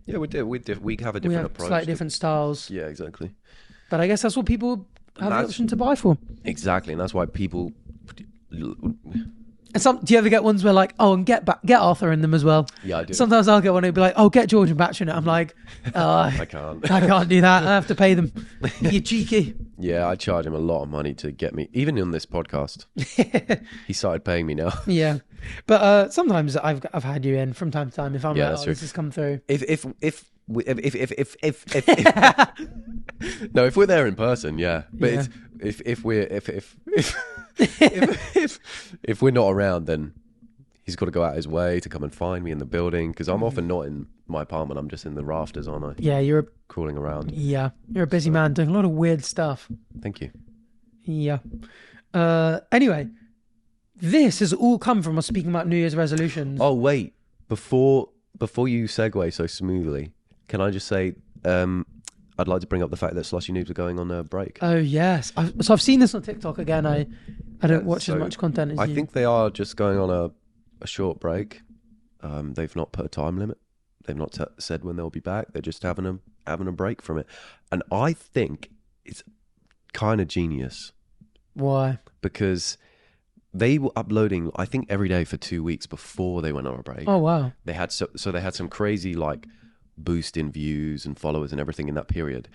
Yeah, we have a different approach. Slightly different styles. Yeah, exactly. But I guess that's what people have the option to buy for. Exactly, and that's why people. And do you ever get ones where like, oh, and get Arthur in them as well? Yeah, I do. Sometimes I'll get one who'll be like, oh, get George and Batch in it. I'm like, I can't. I can't do that. I have to pay them. You're cheeky. Yeah, I charge him a lot of money to get me, even on this podcast. He started paying me now. Yeah, but sometimes I've had you in from time to time if I'm like, oh, this has come through. If no, if we're there in person, yeah. But Yeah. if we're not around, then he's got to go out his way to come and find me in the building because I'm often not in my apartment. I'm just in the rafters, aren't I? Yeah, Crawling around. you're a busy man doing a lot of weird stuff. Thank you. Yeah. Anyway, this has all come from us speaking about New Year's resolutions. Oh wait, before you segue so smoothly, can I just say I'd like to bring up the fact that Slushy Noobs are going on a break. Oh yes, so I've seen this on TikTok again. I don't watch as much content as you. I think they are just going on a short break. They've not put a time limit. They've not said when they'll be back. They're just having a break from it, and I think it's kind of genius. Why? Because they were uploading, I think, every day for 2 weeks before they went on a break. Oh wow! They had so they had some crazy like boost in views and followers and everything in that period.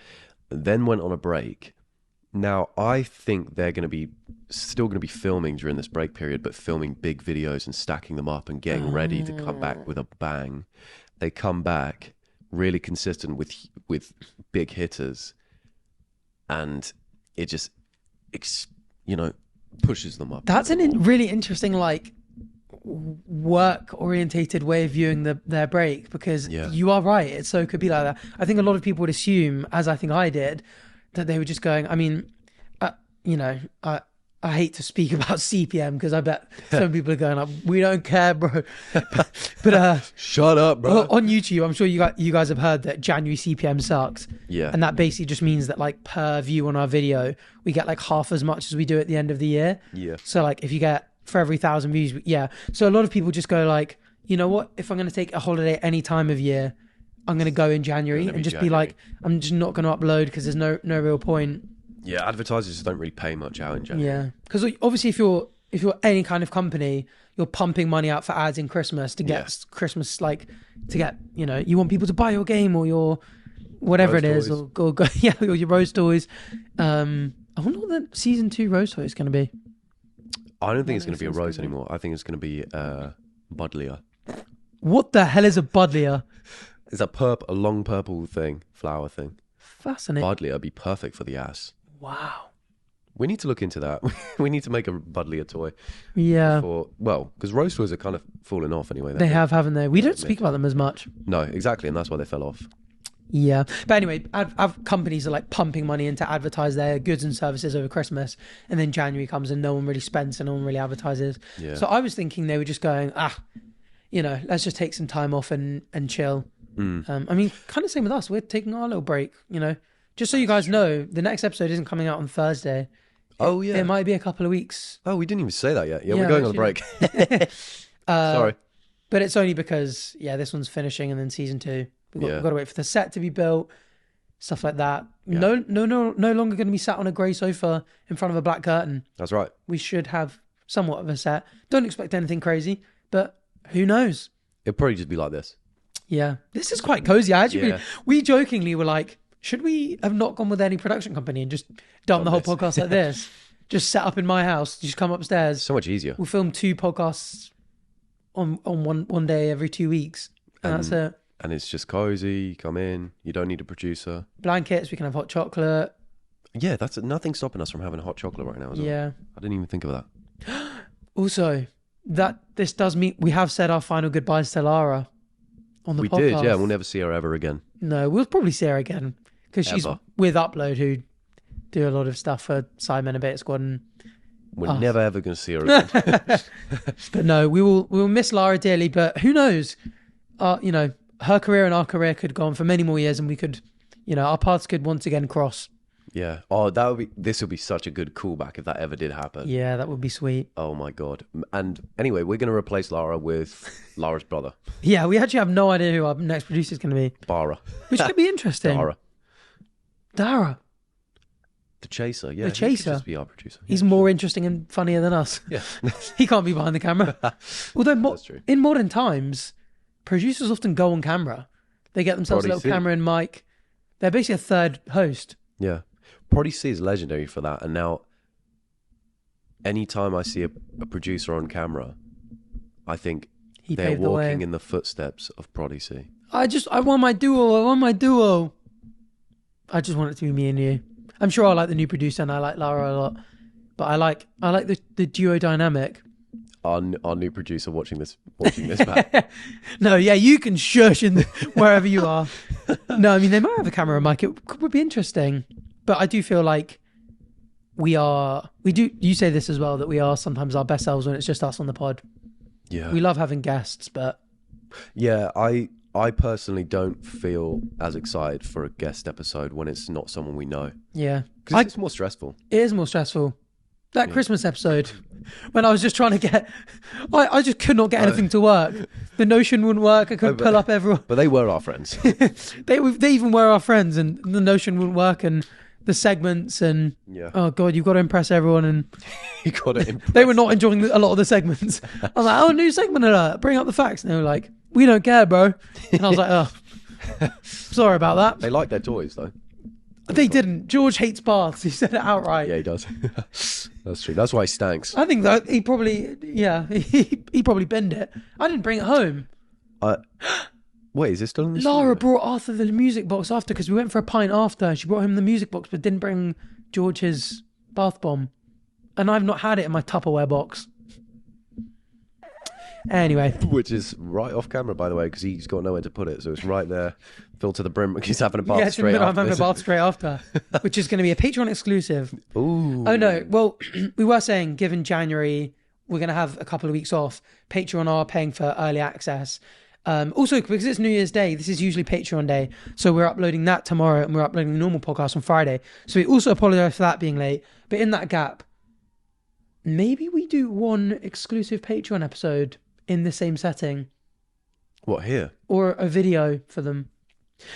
Then went on a break. Now I think they're going to be still going to be filming during this break period, but filming big videos and stacking them up and getting ready to come back with a bang. They come back really consistent with big hitters, and it just pushes them up. That's a really interesting like work orientated way of viewing their break, because you are right, it so could be like that. I think a lot of people would assume, as I think I did, that they were just going, I mean, I hate to speak about CPM because I bet some people are going like, we don't care, bro. but shut up, bro. On YouTube, I'm sure you guys have heard that January CPM sucks. Yeah. And that basically just means that like per view on our video, we get like half as much as we do at the end of the year. Yeah. So like if you get for every 1,000 views, yeah. So a lot of people just go like, you know what? If I'm going to take a holiday any time of year, I'm going to go in January and just be like, I'm just not going to upload because there's no real point. Yeah, advertisers don't really pay much out in January. Yeah, because obviously if you're any kind of company, you're pumping money out for ads in Christmas to get Christmas, like to get, you want people to buy your game or your whatever Rose it is, toys. or go or your Rose toys. I wonder what the season 2 Rose toy is going to be. I don't think it's going to be a rose anymore. I think it's going to be buddleia. What the hell is a buddleia? It's a long purple thing, flower thing. Fascinating. Buddleia would be perfect for the ass. Wow. We need to look into that. We need to make a buddleia toy. Yeah. Because rose toys are kind of falling off anyway. They have, haven't they? We don't speak about them as much. No, exactly, and that's why they fell off. Yeah. But anyway, companies are like pumping money in to advertise their goods and services over Christmas, and then January comes and no one really spends and no one really advertises. Yeah. So I was thinking they were just going, let's just take some time off and chill. I mean, kind of same with us. We're taking our little break, Just so you guys know, the next episode isn't coming out on Thursday. Oh, yeah. It might be a couple of weeks. Oh, we didn't even say that yet. Yeah, we're going on a break. Sorry. But it's only because, this one's finishing and then season 2. We've got to wait for the set to be built, stuff like that. Yeah. No longer going to be sat on a grey sofa in front of a black curtain. That's right. We should have somewhat of a set. Don't expect anything crazy, but who knows? It'll probably just be like this. Yeah. This is quite cozy. We jokingly were like, should we have not gone with any production company and just done the whole podcast like this? Just set up in my house, just come upstairs. So much easier. We'll film 2 podcasts on one day every 2 weeks. And that's it. And it's just cozy. You come in. You don't need a producer. Blankets. We can have hot chocolate. Yeah, that's nothing stopping us from having hot chocolate right now. Yeah. I didn't even think of that. Also, this does mean we have said our final goodbyes to Lara. on the We podcast. did, yeah. We'll never see her ever again. No, we'll probably see her again because she's Ever. with Upload, who do a lot of stuff for Simon and Beta Squad. And We're never ever going to see her again. but no, we will miss Lara dearly. But who knows? You know, her career and our career could go on for many more years, and we could, you know, our paths could once again cross. Yeah. Oh, this would be such a good callback if that ever did happen. Yeah, that would be sweet. Oh my God. And anyway, we're going to replace Lara with Lara's brother, Yeah, we actually have no idea who our next producer is going to be, Bara. which could be interesting. Dara. The Chaser, yeah. The Chaser. He could just be our producer. He's more interesting and funnier than us. Yeah. He can't be behind the camera. Although That's true. in modern times, producers often go on camera. They get themselves a Probably little see. camera and mic. They're basically a third host. Yeah. Prodigy C is legendary for that. And now, anytime I see a producer on camera, I think He they're paved the way. walking in the footsteps of Prodigy C. I want my duo. I just want it to be me and you. I'm sure I like the new producer and I like Lara a lot. But I like the duo dynamic. Our new producer watching this back. No, yeah, you can shush wherever you are. No, I mean, they might have a camera and mic. It would be interesting. But I do feel like you say this as well, that we are sometimes our best selves when it's just us on the pod. Yeah. We love having guests, but Yeah, I personally don't feel as excited for a guest episode when it's not someone we know. yeah. Because it's more stressful. It is more stressful. That Christmas episode, when I was just trying to get... I just could not get anything to work. The Notion wouldn't work. I couldn't pull up everyone. But they were our friends. They even were our friends, and the Notion wouldn't work, and the segments, and... Yeah. Oh, God, you've got to impress everyone, and... You got it. They were not enjoying a lot of the segments. I was like, oh, new segment alert. Bring up the facts. And they were like, we don't care, bro. And I was like, oh, sorry about that. They like their toys, though. They didn't. George hates baths. He said it outright. Yeah, he does. That's true. That's why he stanks. I think that he probably, he probably binned it. I didn't bring it home. Wait, is it still in the Lara studio? brought Arthur the music box after, because we went for a pint after, and she brought him the music box, but didn't bring George his bath bomb. And I've not had it in my Tupperware box. Anyway. Which is right off camera, by the way, because he's got nowhere to put it. So it's right there, filled to the brim. He's having a bath Yeah, it's in the straight middle. I'm after having a this. bath straight after, which is going to be a Patreon exclusive. Ooh. Oh, no. Well, we were saying, given January, we're going to have a couple of weeks off. Patreon are paying for early access. Also, because it's New Year's Day, this is usually Patreon Day. So we're uploading that tomorrow, and we're uploading the normal podcast on Friday. So we also apologize for that being late. But in that gap, maybe we do one exclusive Patreon episode in the same setting. What, here? Or a video for them.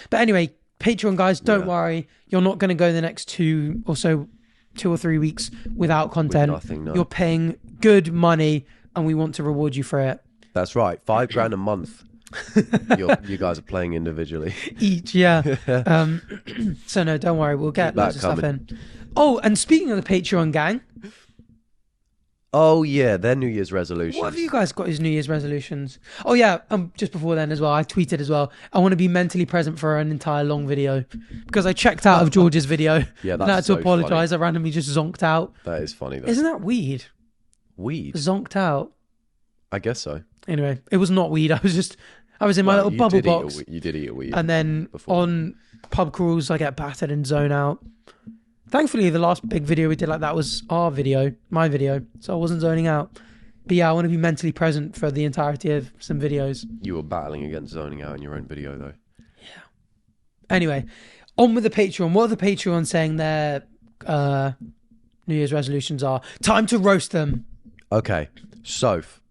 But anyway, Patreon guys, don't worry. You're not going to go the next 2 or 3 weeks without content. With nothing, no. You're paying good money, and we want to reward you for it. That's right. $5,000 a month. You guys are playing individually. Each, yeah. So no, don't worry. We'll get Keep loads of that stuff in. Oh, and speaking of the Patreon gang, Oh, yeah. Their New Year's resolutions. what have you guys got as New Year's resolutions? Oh, yeah. Just before then as well, I tweeted as well. I want to be mentally present for an entire long video, because I checked out of George's video. Yeah, And I had that's to so apologise. funny. I randomly just zonked out. That is funny, though. Isn't that weed? Weed? Zonked out. I guess so. Anyway, it was not weed. I was in my little you bubble did eat box. You did eat a weed. And then before. on pub crawls, I get battered and zone out. Thankfully, the last big video we did like that was my video. So I wasn't zoning out. But yeah, I want to be mentally present for the entirety of some videos. You were battling against zoning out in your own video, though. Anyway, on with the Patreon. What are the Patreon saying their New Year's resolutions are? Time to roast them. Okay. Soph.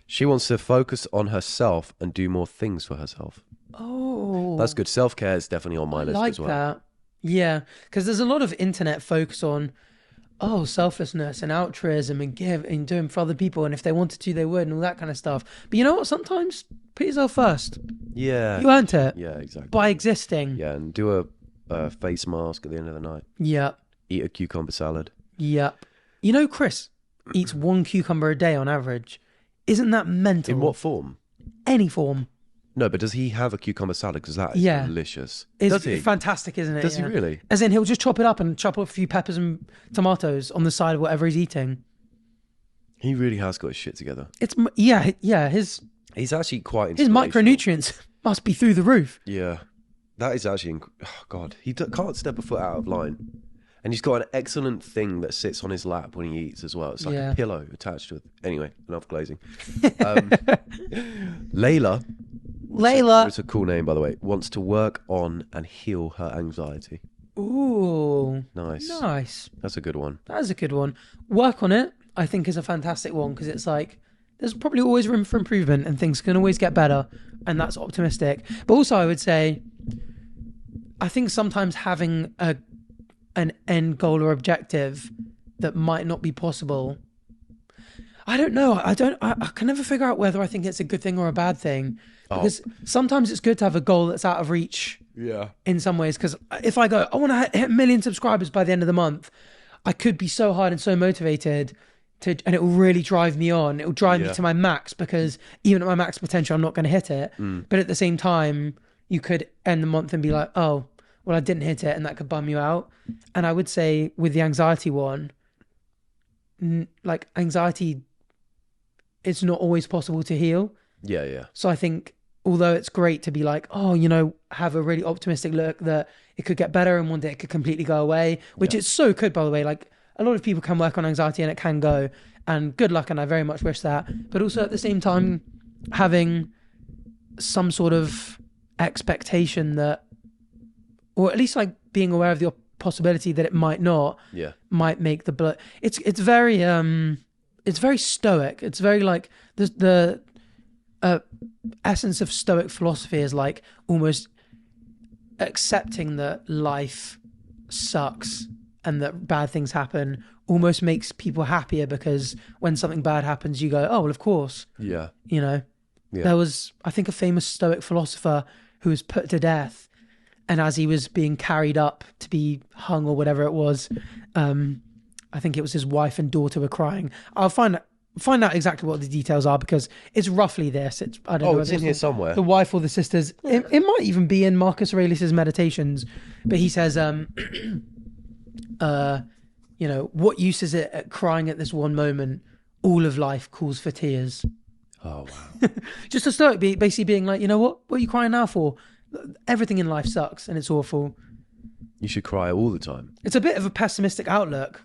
She wants to focus on herself and do more things for herself. Oh. That's good. Self-care is definitely on my list like as well. that. Yeah, because there's a lot of internet focus on selflessness and altruism and give and doing for other people, and if they wanted to they would, and all that kind of stuff. But you know what, sometimes put yourself first. Yeah. You earned it. Yeah, exactly. By existing. Yeah, and do a face mask at the end of the night. Yep. Eat a cucumber salad. You know, Chris eats 1 cucumber a day on average. Isn't that mental? In what form? Any form. No, but does he have a cucumber salad? Because that is delicious. It's Does he? fantastic, isn't it? Does he really? As in, he'll just chop it up and chop up a few peppers and tomatoes on the side of whatever he's eating. He really has got his shit together. He's He's actually quite his inspirational. micronutrients must be through the roof. Yeah. That is actually... Oh, God. He can't step a foot out of line. And he's got an excellent thing that sits on his lap when he eats as well. It's like a pillow attached to it. Anyway, enough glazing. Layla, it's a cool name, by the way, wants to work on and heal her anxiety. Ooh. Nice. That's a good one. That is a good one. Work on it, I think, is a fantastic one, because it's like, there's probably always room for improvement and things can always get better. And that's optimistic. But also I would say, I think sometimes having an end goal or objective that might not be possible. I don't know. I can never figure out whether I think it's a good thing or a bad thing. Because sometimes it's good to have a goal that's out of reach. Yeah. In some ways, because if I go, I want to hit 1 million subscribers by the end of the month, I could be so hard and so motivated and it will really drive me on. It will drive me to my max, because even at my max potential, I'm not going to hit it. But at the same time, you could end the month and be like, oh, well, I didn't hit it, and that could bum you out. And I would say with the anxiety one, like anxiety, it's not always possible to heal. Yeah. So I think, although it's great to be like, oh, you know, have a really optimistic look that it could get better and one day it could completely go away, which it so could, by the way. Like, a lot of people can work on anxiety and it can go, and good luck, and I very much wish that. But also at the same time, having some sort of expectation that, or at least like being aware of the possibility that it might not, might make the blood. It's very stoic. It's very like the essence of stoic philosophy is like almost accepting that life sucks and that bad things happen almost makes people happier, because when something bad happens, you go, oh, well, of course. Yeah. You know, there was, I think, a famous stoic philosopher who was put to death, and as he was being carried up to be hung or whatever it was, I think it was his wife and daughter were crying. I'll find out exactly what the details are, because it's roughly this. I don't know. It's in here somewhere. The wife or the sisters. It might even be in Marcus Aurelius's Meditations, but he says, you know, what use is it at crying at this one moment? All of life calls for tears. Oh, wow. Just a stoic basically being like, you know what are you crying now for? Everything in life sucks and it's awful. You should cry all the time. It's a bit of a pessimistic outlook.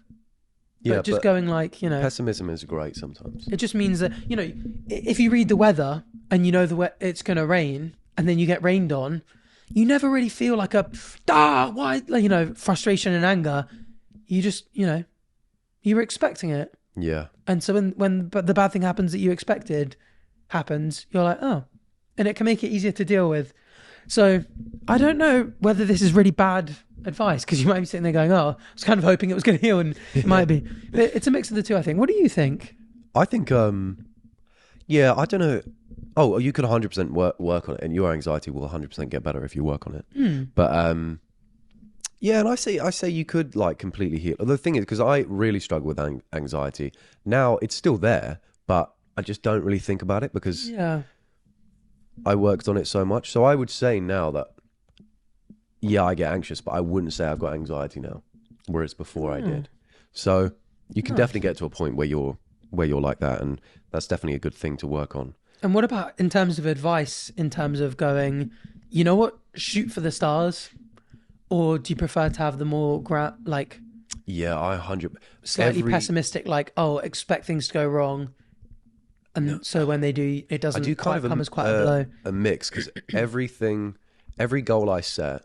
Yeah, but just going like, you know, pessimism is great sometimes. It just means that, you know, if you read the weather and you know it's going to rain and then you get rained on, you never really feel like why, you know, frustration and anger. You just, you know, you were expecting it. Yeah. And so when the bad thing happens that you expected happens, you're like, oh, and it can make it easier to deal with. So I don't know whether this is really bad advice, because you might be sitting there going, oh, I was kind of hoping it was going to heal, and it might be. But it's a mix of the two, I think. What do you think? I think, yeah, I don't know. Oh, you could 100% work on it, and your anxiety will 100% get better if you work on it. But yeah, and I say you could like completely heal. The thing is, because I really struggle with anxiety. Now it's still there, but I just don't really think about it because I worked on it so much. So I would say now that, yeah, I get anxious, but I wouldn't say I've got anxiety now, whereas before I did. So you can definitely get to a point where you're like that, and that's definitely a good thing to work on. And what about in terms of advice, in terms of going, you know what, shoot for the stars? Or do you prefer to have the more like... Yeah, I 100... Slightly pessimistic, like, oh, expect things to go wrong. And so when they do, it doesn't come as quite a blow. A mix, because every goal I set,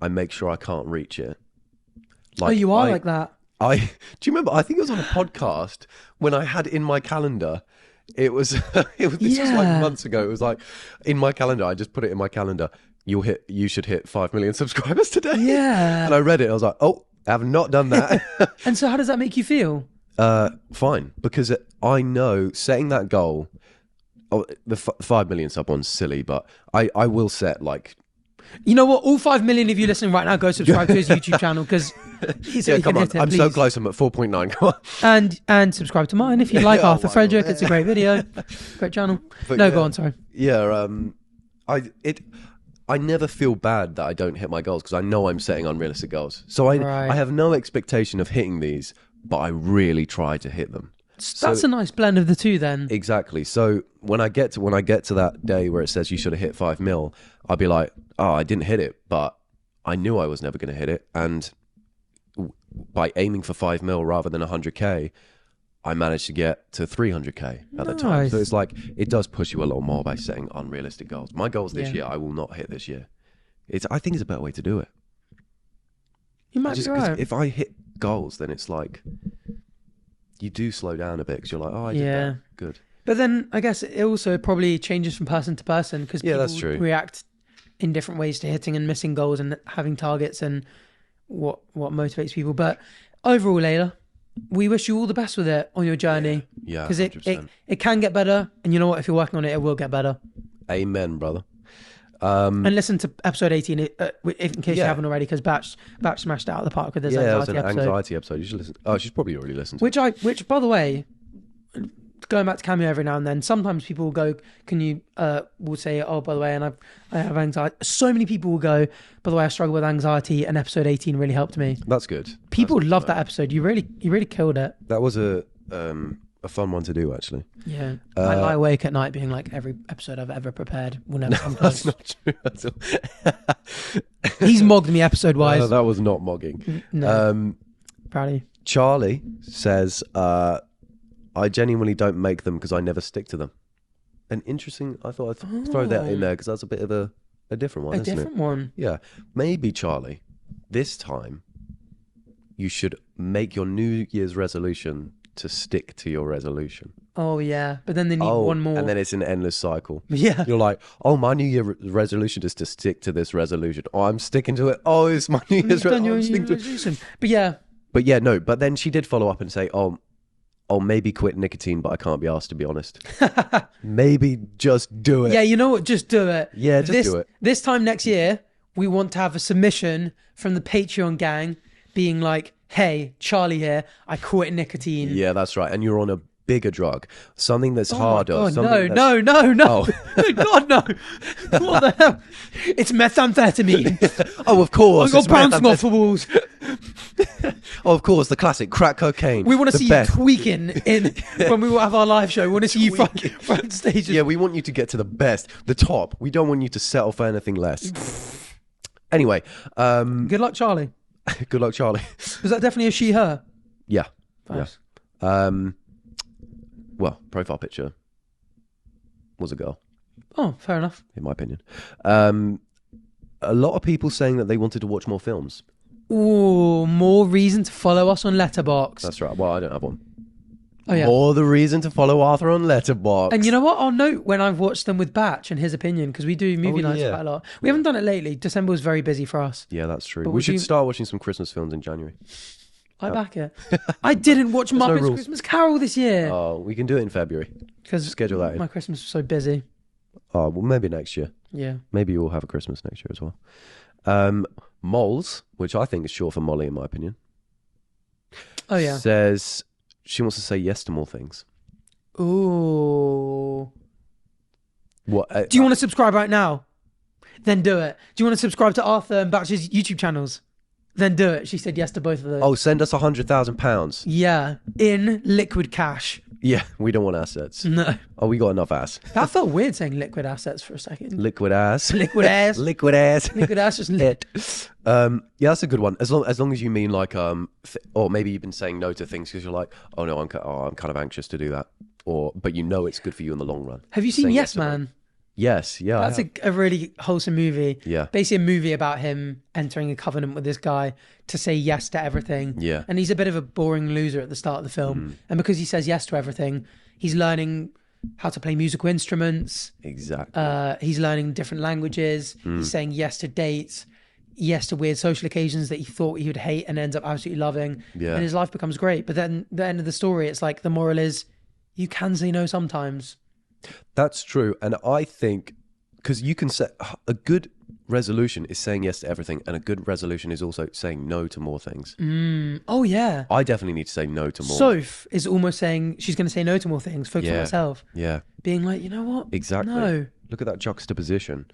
I make sure I can't reach it. Like, you are like that. Do you remember, I think it was on a podcast when I had in my calendar... This was like months ago. It was like in my calendar. I just put it in my calendar. You should hit 5 million subscribers today. Yeah. And I read it. And I was like, oh, I have not done that. And so how does that make you feel? Fine, because I know setting that goal. Oh, the 5 million sub one's silly, but I will set like. You know what? All 5 million of you listening right now, go subscribe to his YouTube channel, because come on. I'm so close. I'm at 4.9. Come on. And subscribe to mine if you like Arthur Frederick. It's a great video, great channel. But go on. Sorry. Yeah. I never feel bad that I don't hit my goals, because I know I'm setting unrealistic goals. So I have no expectation of hitting these, but I really try to hit them. That's a nice blend of the two then. Exactly. So when I get to that day where it says you should have hit 5 mil, I'll be like, oh, I didn't hit it, but I knew I was never going to hit it. And by aiming for 5 mil rather than 100K, I managed to get to 300K at the time. So it's like, it does push you a lot more by setting unrealistic goals. My goals this year, I will not hit this year. I think it's a better way to do it. You might be right. If I hit goals, then it's like, you do slow down a bit because you're like, oh, I did that. Good. But then I guess it also probably changes from person to person because people that's true. react in different ways to hitting and missing goals and having targets and what motivates people. But overall, Layla, we wish you all the best with it on your journey. Yeah, because it can get better, and you know what? If you're working on it, it will get better. Amen, brother. And listen to episode 18 in case you haven't already, because Batch smashed it out of the park with his anxiety it was an episode. anxiety episode. You should listen. Oh, she's probably already listened to it. Which, by the way, going back to Cameo every now and then, sometimes people will go, can you, will say, oh, by the way, and I have anxiety. So many people will go, by the way, I struggle with anxiety, and episode 18 really helped me. That's good. People loved that episode. You really killed it. That was a fun one to do, actually. Yeah. I lie awake at night being like, every episode I've ever prepared will never come close. That's not true at all. He's mogged me episode-wise. No, that was not mogging. No. Proud of you. Charlie says, I genuinely don't make them because I never stick to them. An interesting, I thought I'd throw that in there because that's a bit of a different one, isn't it? A different one. Yeah. Maybe, Charlie, this time you should make your New Year's resolution to stick to your resolution. Oh, yeah. But then they need one more. And then it's an endless cycle. Yeah. You're like, oh, my New Year resolution is to stick to this resolution. Oh, I'm sticking to it. Oh, it's my New Year's resolution. But yeah. But then she did follow up and say, oh, maybe quit nicotine, but I can't be asked, to be honest. Maybe just do it. Yeah, you know what? Just do it. Yeah, just do it. This time next year, we want to have a submission from the Patreon gang being like, hey, Charlie here, I quit nicotine. Yeah, that's right. And you're on a bigger drug. Something that's harder. God, something no. Oh. God, no. What the hell? It's methamphetamine. Oh, of course. I got bouncing off the walls. Oh, of course, the classic crack cocaine. We want to see you tweaking when we will have our live show. We want to see you front stage. Yeah, we want you to get to the best, the top. We don't want you to settle for anything less. Anyway. Good luck, Charlie. Good luck, Charlie. Was that definitely a she, her? Yeah. Nice. Yeah. Well, profile picture was a girl. Oh, fair enough. In my opinion. A lot of people saying that they wanted to watch more films. Ooh, more reason to follow us on Letterboxd. That's right. Well, I don't have one. Oh, yeah. More the reason to follow Arthur on Letterboxd. And you know what? I'll note when I've watched them with Batch and his opinion, because we do movie nights quite a lot. We haven't done it lately. December was very busy for us. Yeah, that's true. We should start watching some Christmas films in January. I back it. I didn't watch Muppets Christmas Carol this year. Oh, we can do it in February. Because schedule that in. My Christmas was so busy. Oh, well, maybe next year. Yeah. Maybe you'll have a Christmas next year as well. Moles, which I think is short for Molly in my opinion. Oh, yeah. Says she wants to say yes to more things. Ooh. What? Do you want to subscribe right now? Then do it. Do you want to subscribe to Arthur and Batch's YouTube channels? Then do it. She said yes to both of those. Oh, send us £100,000. Yeah, in liquid cash. Yeah, we don't want assets. No. Oh, we got enough ass. That felt weird saying liquid assets for a second. Liquid ass. Liquid ass. Liquid ass. Liquid ass just lit. Yeah, that's a good one. As long as you mean like or maybe you've been saying no to things because you're like, oh no, I'm kind of anxious to do that, but you know it's good for you in the long run. Have you seen Yes Man? Yes, yeah. That's a really wholesome movie. Yeah. Basically a movie about him entering a covenant with this guy to say yes to everything. Yeah. And he's a bit of a boring loser at the start of the film. And because he says yes to everything, he's learning how to play musical instruments. Exactly. He's learning different languages. He's saying yes to dates, yes to weird social occasions that he thought he would hate and ends up absolutely loving. Yeah. And his life becomes great. But then the end of the story, it's like the moral is you can say no sometimes. That's true. And I think, because you can set a good resolution is saying yes to everything, and a good resolution is also saying no to more things. Oh, yeah. I definitely need to say no to more. Soph is almost saying she's going to say no to more things, focus on herself. Yeah. Being like, you know what? Exactly. No. Look at that juxtaposition.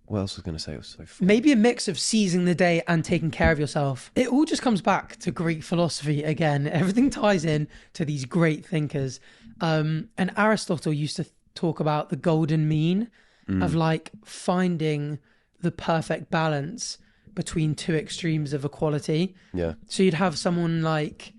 What else was I going to say? It was so fun. Maybe a mix of seizing the day and taking care of yourself. It all just comes back to Greek philosophy again. Everything ties in to these great thinkers. And Aristotle used to talk about the golden mean of like finding the perfect balance between two extremes of equality. Yeah. So you'd have someone like,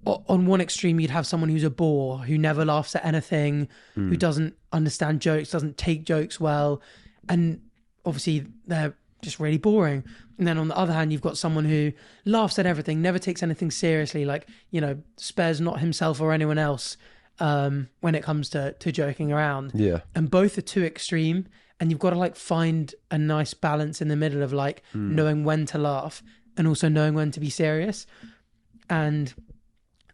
on one extreme, you'd have someone who's a bore, who never laughs at anything, who doesn't understand jokes, doesn't take jokes well. And obviously they're just really boring. And then on the other hand, you've got someone who laughs at everything, never takes anything seriously, like, you know, spares not himself or anyone else when it comes to joking around. Yeah. And both are too extreme. And you've got to like find a nice balance in the middle of like knowing when to laugh and also knowing when to be serious. And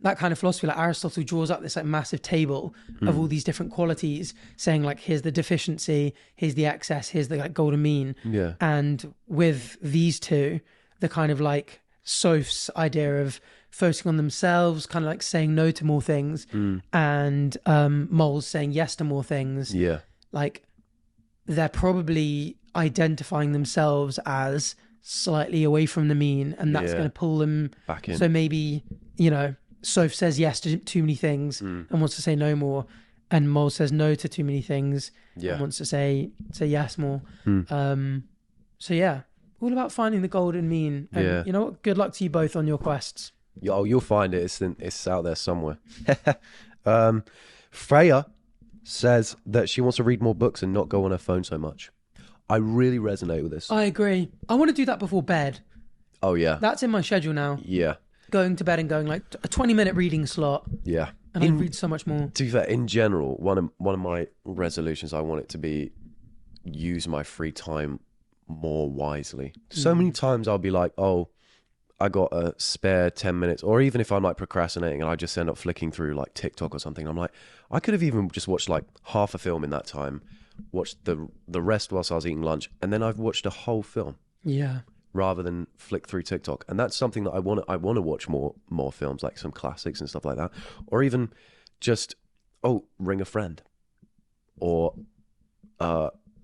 that kind of philosophy, like Aristotle draws up this like massive table of all these different qualities, saying like, here's the deficiency, here's the excess, here's the like golden mean. Yeah. And with these two, the kind of like Soph's idea of focusing on themselves, kind of like saying no to more things, and Mole's saying yes to more things. Yeah. Like they're probably identifying themselves as slightly away from the mean, and that's going to pull them back in. So maybe, you know, Soph says yes to too many things and wants to say no more, and Mole says no to too many things and wants to say yes more. So yeah, all about finding the golden mean. And you know what? Good luck to you both on your quests. Oh, you'll find it. It's out there somewhere. Freya says that she wants to read more books and not go on her phone so much. I really resonate with this. I agree. I want to do that before bed. Oh yeah. That's in my schedule now. Yeah. Going to bed and going like a 20-minute reading slot. Yeah. And I read so much more. To be fair, in general, one of my resolutions, I want it to be use my free time more wisely. So many times I'll be like, oh, I got a spare 10 minutes, or even if I'm like procrastinating and I just end up flicking through like TikTok or something, I'm like, I could have even just watched like half a film in that time, watched the rest whilst I was eating lunch, and then I've watched a whole film. Yeah. Rather than flick through TikTok. And that's something that I want to watch more films, like some classics and stuff like that, or even just ring a friend, or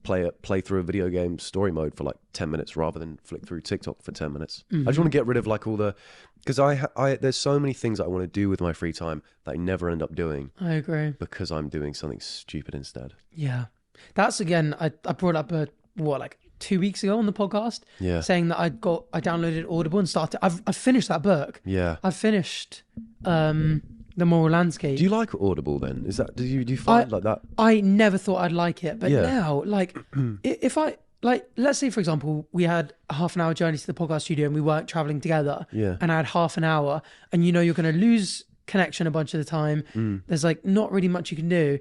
play through a video game story mode for like 10 minutes rather than flick through TikTok for 10 minutes. I just want to get rid of like all the, because I there's so many things that I want to do with my free time that I never end up doing. I agree. Because I'm doing something stupid instead. Yeah. That's again, I brought up like 2 weeks ago on the podcast, saying that I downloaded Audible and started. I've finished that book. Yeah. I've finished The Moral Landscape. Do you like Audible then? Is that do you find like that? I never thought I'd like it, but now, like, if I like, let's say for example, we had a half an hour journey to the podcast studio and we weren't traveling together, and I had half an hour, and you know you're going to lose connection a bunch of the time. There's like not really much you can do.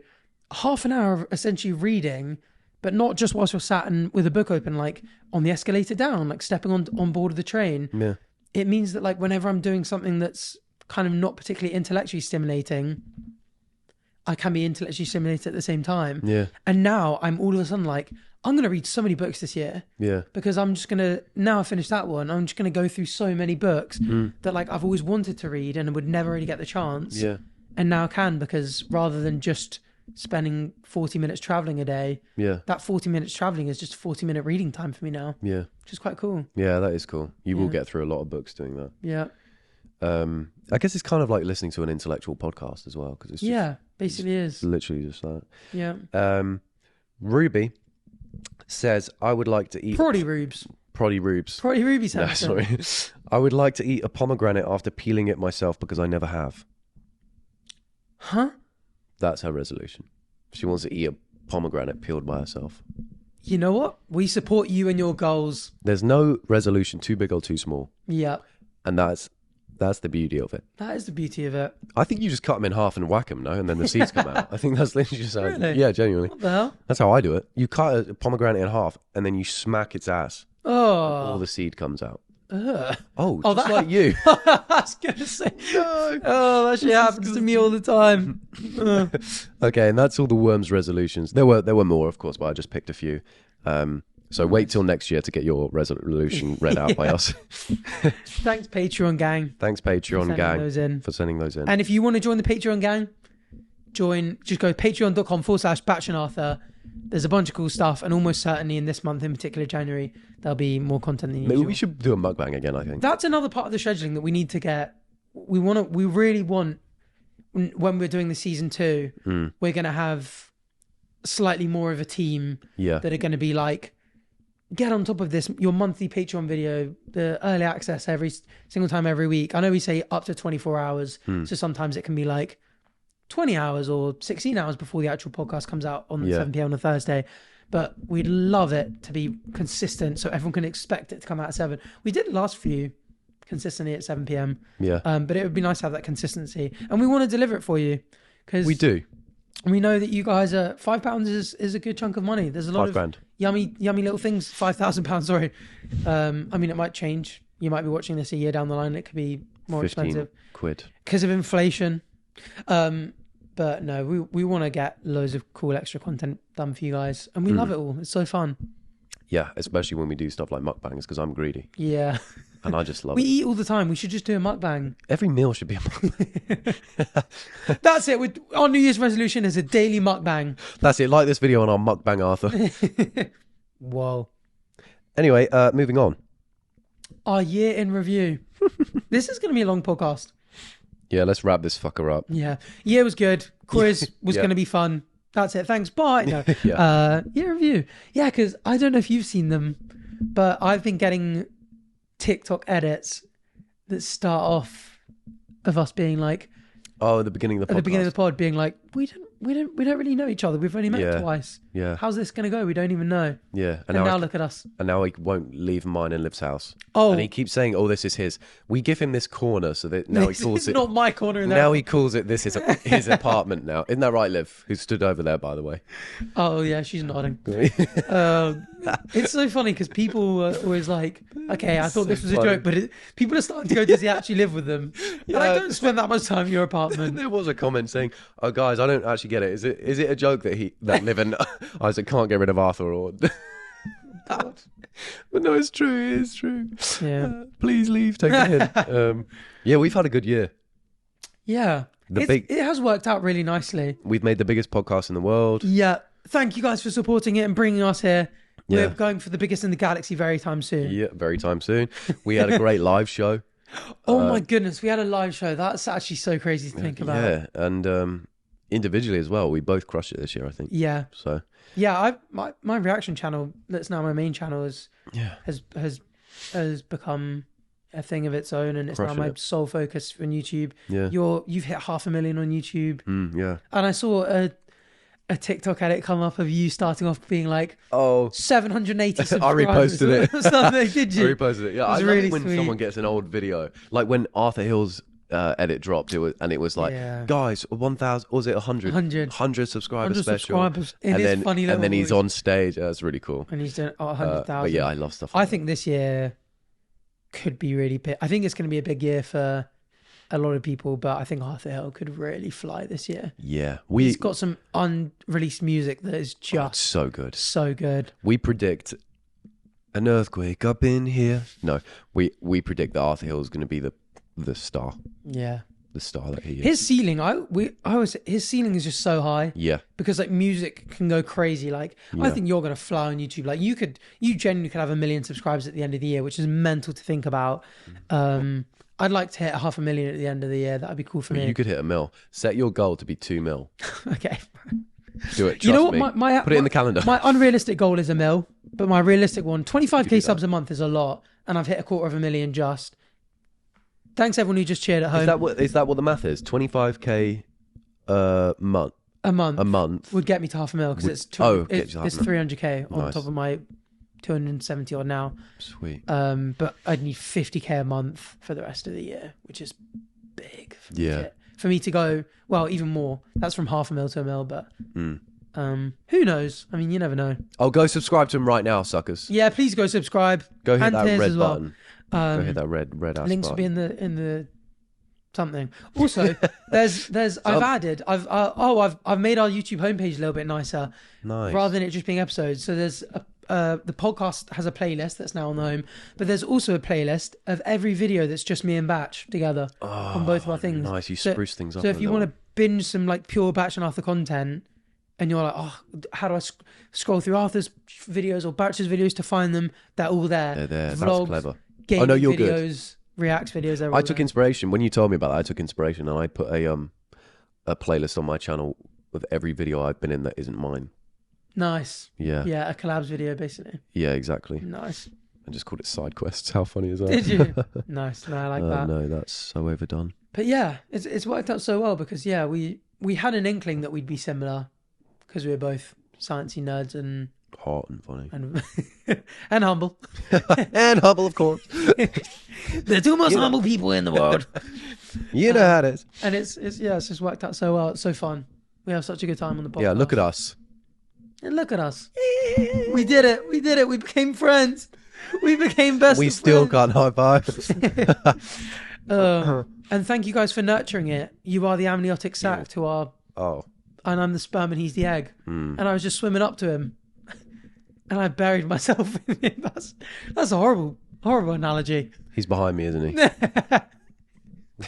Half an hour of essentially reading. But not just whilst you're sat and with a book open, like on the escalator down, like stepping on board of the train. Yeah. It means that like whenever I'm doing something that's kind of not particularly intellectually stimulating, I can be intellectually stimulated at the same time. Yeah. And now I'm all of a sudden like, I'm going to read so many books this year. Yeah. Because I'm just going to, now I finished that one, I'm just going to go through so many books that like I've always wanted to read and would never really get the chance. Yeah. And now I can, because rather than just spending 40 minutes traveling a day, that 40 minutes traveling is just a 40-minute reading time for me now, which is quite cool. Yeah, that is cool. You will get through a lot of books doing that. I guess it's kind of like listening to an intellectual podcast as well, because it's basically is literally just that. Ruby says, I would like to eat Proddy Ruby's no, sorry. I would like to eat a pomegranate after peeling it myself because I never have. That's her resolution. She wants to eat a pomegranate peeled by herself. You know what? We support you and your goals. There's no resolution too big or too small. Yeah. And that's the beauty of it. That is the beauty of it. I think you just cut them in half and whack them, no? And then the seeds come out. I think that's literally just how Really? Yeah, genuinely. What the hell? That's how I do it. You cut a pomegranate in half and then you smack its ass. Oh. All the seed comes out. Ugh. Oh, just like you. I was going to say. No. Oh, that shit happens to me all the time. Okay, and that's all the worms resolutions. There were more, of course, but I just picked a few. So wait till next year to get your resolution read out by us. Thanks, Patreon gang. Thanks, Patreon gang, for sending those in. And if you want to join the Patreon gang, just go patreon.com/Batch and Arthur. There's a bunch of cool stuff, and almost certainly in this month, in particular January, there'll be more content than usual. Maybe we should do a mukbang again, I think. That's another part of the scheduling that we need to get. We really want, when we're doing the season 2, we're going to have slightly more of a team that are going to be like, get on top of this, your monthly Patreon video, the early access every single time every week. I know we say up to 24 hours, so sometimes it can be like 20 hours or 16 hours before the actual podcast comes out on 7 p.m. on a Thursday. But we'd love it to be consistent so everyone can expect it to come out at 7. We did the last few consistently at 7 p.m. Yeah. But it would be nice to have that consistency. And we want to deliver it for you. Cause we do. We know that you guys are... £5 is a good chunk of money. There's a lot of yummy little things. £5,000, sorry. I mean, it might change. You might be watching this a year down the line. It could be more expensive. £15 because of inflation. But no, we want to get loads of cool extra content done for you guys, and we love it all. It's so fun. Yeah, especially when we do stuff like mukbangs, because I'm greedy. Yeah, and I just love we it. eat all the time. We should just do a mukbang. Every meal should be a mukbang. That's it. Our New Year's resolution is a daily mukbang. That's it. Like this video on our mukbang, Arthur. Whoa. Anyway, moving on. Our year in review. This is going to be a long podcast. Yeah, let's wrap this fucker up. Yeah. Year was good. Quiz was going to be fun. That's it. Thanks. Bye. No. Year review. Yeah, because I don't know if you've seen them, but I've been getting TikTok edits that start off of us being like... Oh, at the beginning of the podcast. At the beginning of the pod being like, we don't really know each other. We've only met twice. Yeah. How's this going to go? We don't even know. Yeah. And now look at us. And now he won't leave mine and Liv's house. Oh. And he keeps saying, oh, this is his. We give him this corner so that now he calls it's it... not my corner. Now he calls it this is his apartment now. Isn't that right, Liv? Who stood over there, by the way. Oh, yeah, she's nodding. It's so funny because people are always like, okay, I thought this was a joke, but people are starting to go, does he actually live with them? Yeah. And I don't spend that much time in your apartment. There was a comment saying, oh, guys, I don't actually get it. Is it a joke that Liv and Isaac can't get rid of Arthur? Or but no, it's true. It is true. Yeah. Please leave. Take it in. Yeah, we've had a good year. Yeah. It has worked out really nicely. We've made the biggest podcast in the world. Yeah. Thank you guys for supporting it and bringing us here. We're going for the biggest in the galaxy very time soon. Yeah, very time soon. We had a great live show. Oh my goodness, we had a live show. That's actually so crazy to think about. Yeah, and individually as well, we both crushed it this year, I think. Yeah. So. Yeah, my reaction channel that's now my main channel has become a thing of its own, and it's now my sole focus on YouTube. Yeah. You've hit 500,000 on YouTube. Yeah. And I saw a TikTok edit come up of you starting off being like, 780 subscribers. I reposted it. Something, did you? I reposted it. Yeah, I love really it when someone gets an old video. Like when Arthur Hill's edit dropped, it was like, guys, 1,000, was it 100? 100 subscribers special. Subscribers in his funny little and then he's voice. on stage. That's really cool. And he's doing 100,000. But yeah, I love stuff like I think this year could be really big. I think it's going to be a big year for a lot of people, but I think Arthur Hill could really fly this year. Yeah. He's got some unreleased music that is just so good. So good. We predict an earthquake up in here. No, we predict that Arthur Hill is going to be the star. Yeah. The star that he is. His ceiling, his ceiling is just so high. Yeah. Because like music can go crazy. Like I think you're going to fly on YouTube. Like you genuinely could have 1 million subscribers at the end of the year, which is mental to think about. I'd like to hit 500,000 at the end of the year. That'd be cool for me. You could hit 1 mil. Set your goal to be 2 mil. Okay. Do it. Trust you know what? me. Put it in the calendar. My unrealistic goal is 1 mil, but my realistic one, 25k subs a month is a lot, and I've hit 250,000 just. Thanks everyone who just cheered at home. Is that what the math is? 25k a month. A month would get me to 500,000 because it's 300k on top of my 270 odd now. Sweet. But I'd need 50k a month for the rest of the year, which is big. For me to go, well, even more. That's from 500,000 to 1 mil, but who knows? I mean, you never know. Oh, go subscribe to him right now, suckers. Yeah, please go subscribe. Go hit that red as well. button. Go hit that red ass links button. will be in the something. Also, I've made our YouTube homepage a little bit nicer. Nice. Rather than it just being episodes. So there's the podcast has a playlist that's now on the home, but there's also a playlist of every video that's just me and Batch together on both of our things. Nice, you spruce things up. So if you want to binge some like pure Batch and Arthur content, and you're like, oh, how do I scroll through Arthur's videos or Bach's videos to find them? They're all there. They're there. Vlogs, That's clever. gaming no, you're videos, Reacts videos. I took inspiration when you told me about that. I took inspiration and I put a playlist on my channel with every video I've been in that isn't mine. Nice. Yeah. Yeah, a collabs video basically. Yeah, exactly. Nice. I just called it side quests. How funny is that? Did you? Nice. No, I like that. No, that's so overdone. But yeah, it's worked out so well because yeah, we had an inkling that we'd be similar because we were both sciencey nerds and Hot and funny. And humble. And humble, of course. The two most humble people in the world. You know how it is. And it's just worked out so well. It's so fun. We have such a good time on the podcast. Yeah, look at us. And look at us. We did it. We did it. We became friends. We became best We of still friends. can't high five. And thank you guys for nurturing it. You are the amniotic sac to our... Oh. And I'm the sperm and he's the egg. And I was just swimming up to him. And I buried myself in him. That's a horrible analogy. He's behind me, isn't he?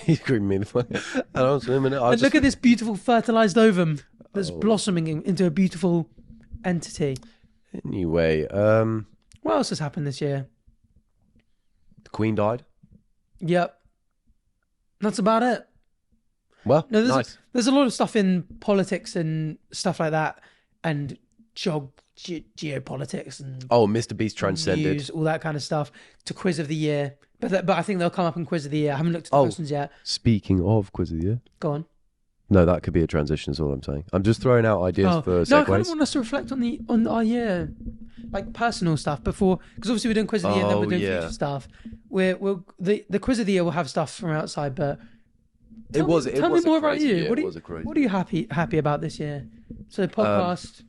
He's creeping me the fuck. And I'm swimming. And look at this beautiful fertilized ovum that's blossoming into a beautiful entity. Anyway, What else has happened this year? the Queen died. Yep. That's about it. Well, No, nice. there's a lot of stuff in politics and stuff like that, and geopolitics and Mr. Beast transcended. news, all that kind of stuff. To quiz of the year, but I think they'll come up in quiz of the year. I haven't looked at the questions yet. Speaking of quiz of the year. Go on. No, that could be a transition is all I'm saying. I'm just throwing out ideas for segues. No, I kind of want us to reflect on our year, like personal stuff before, because obviously we're doing quiz of the year and then we're doing future stuff. The quiz of the year will have stuff from outside, but tell me more about you. What are you happy about this year? So podcast,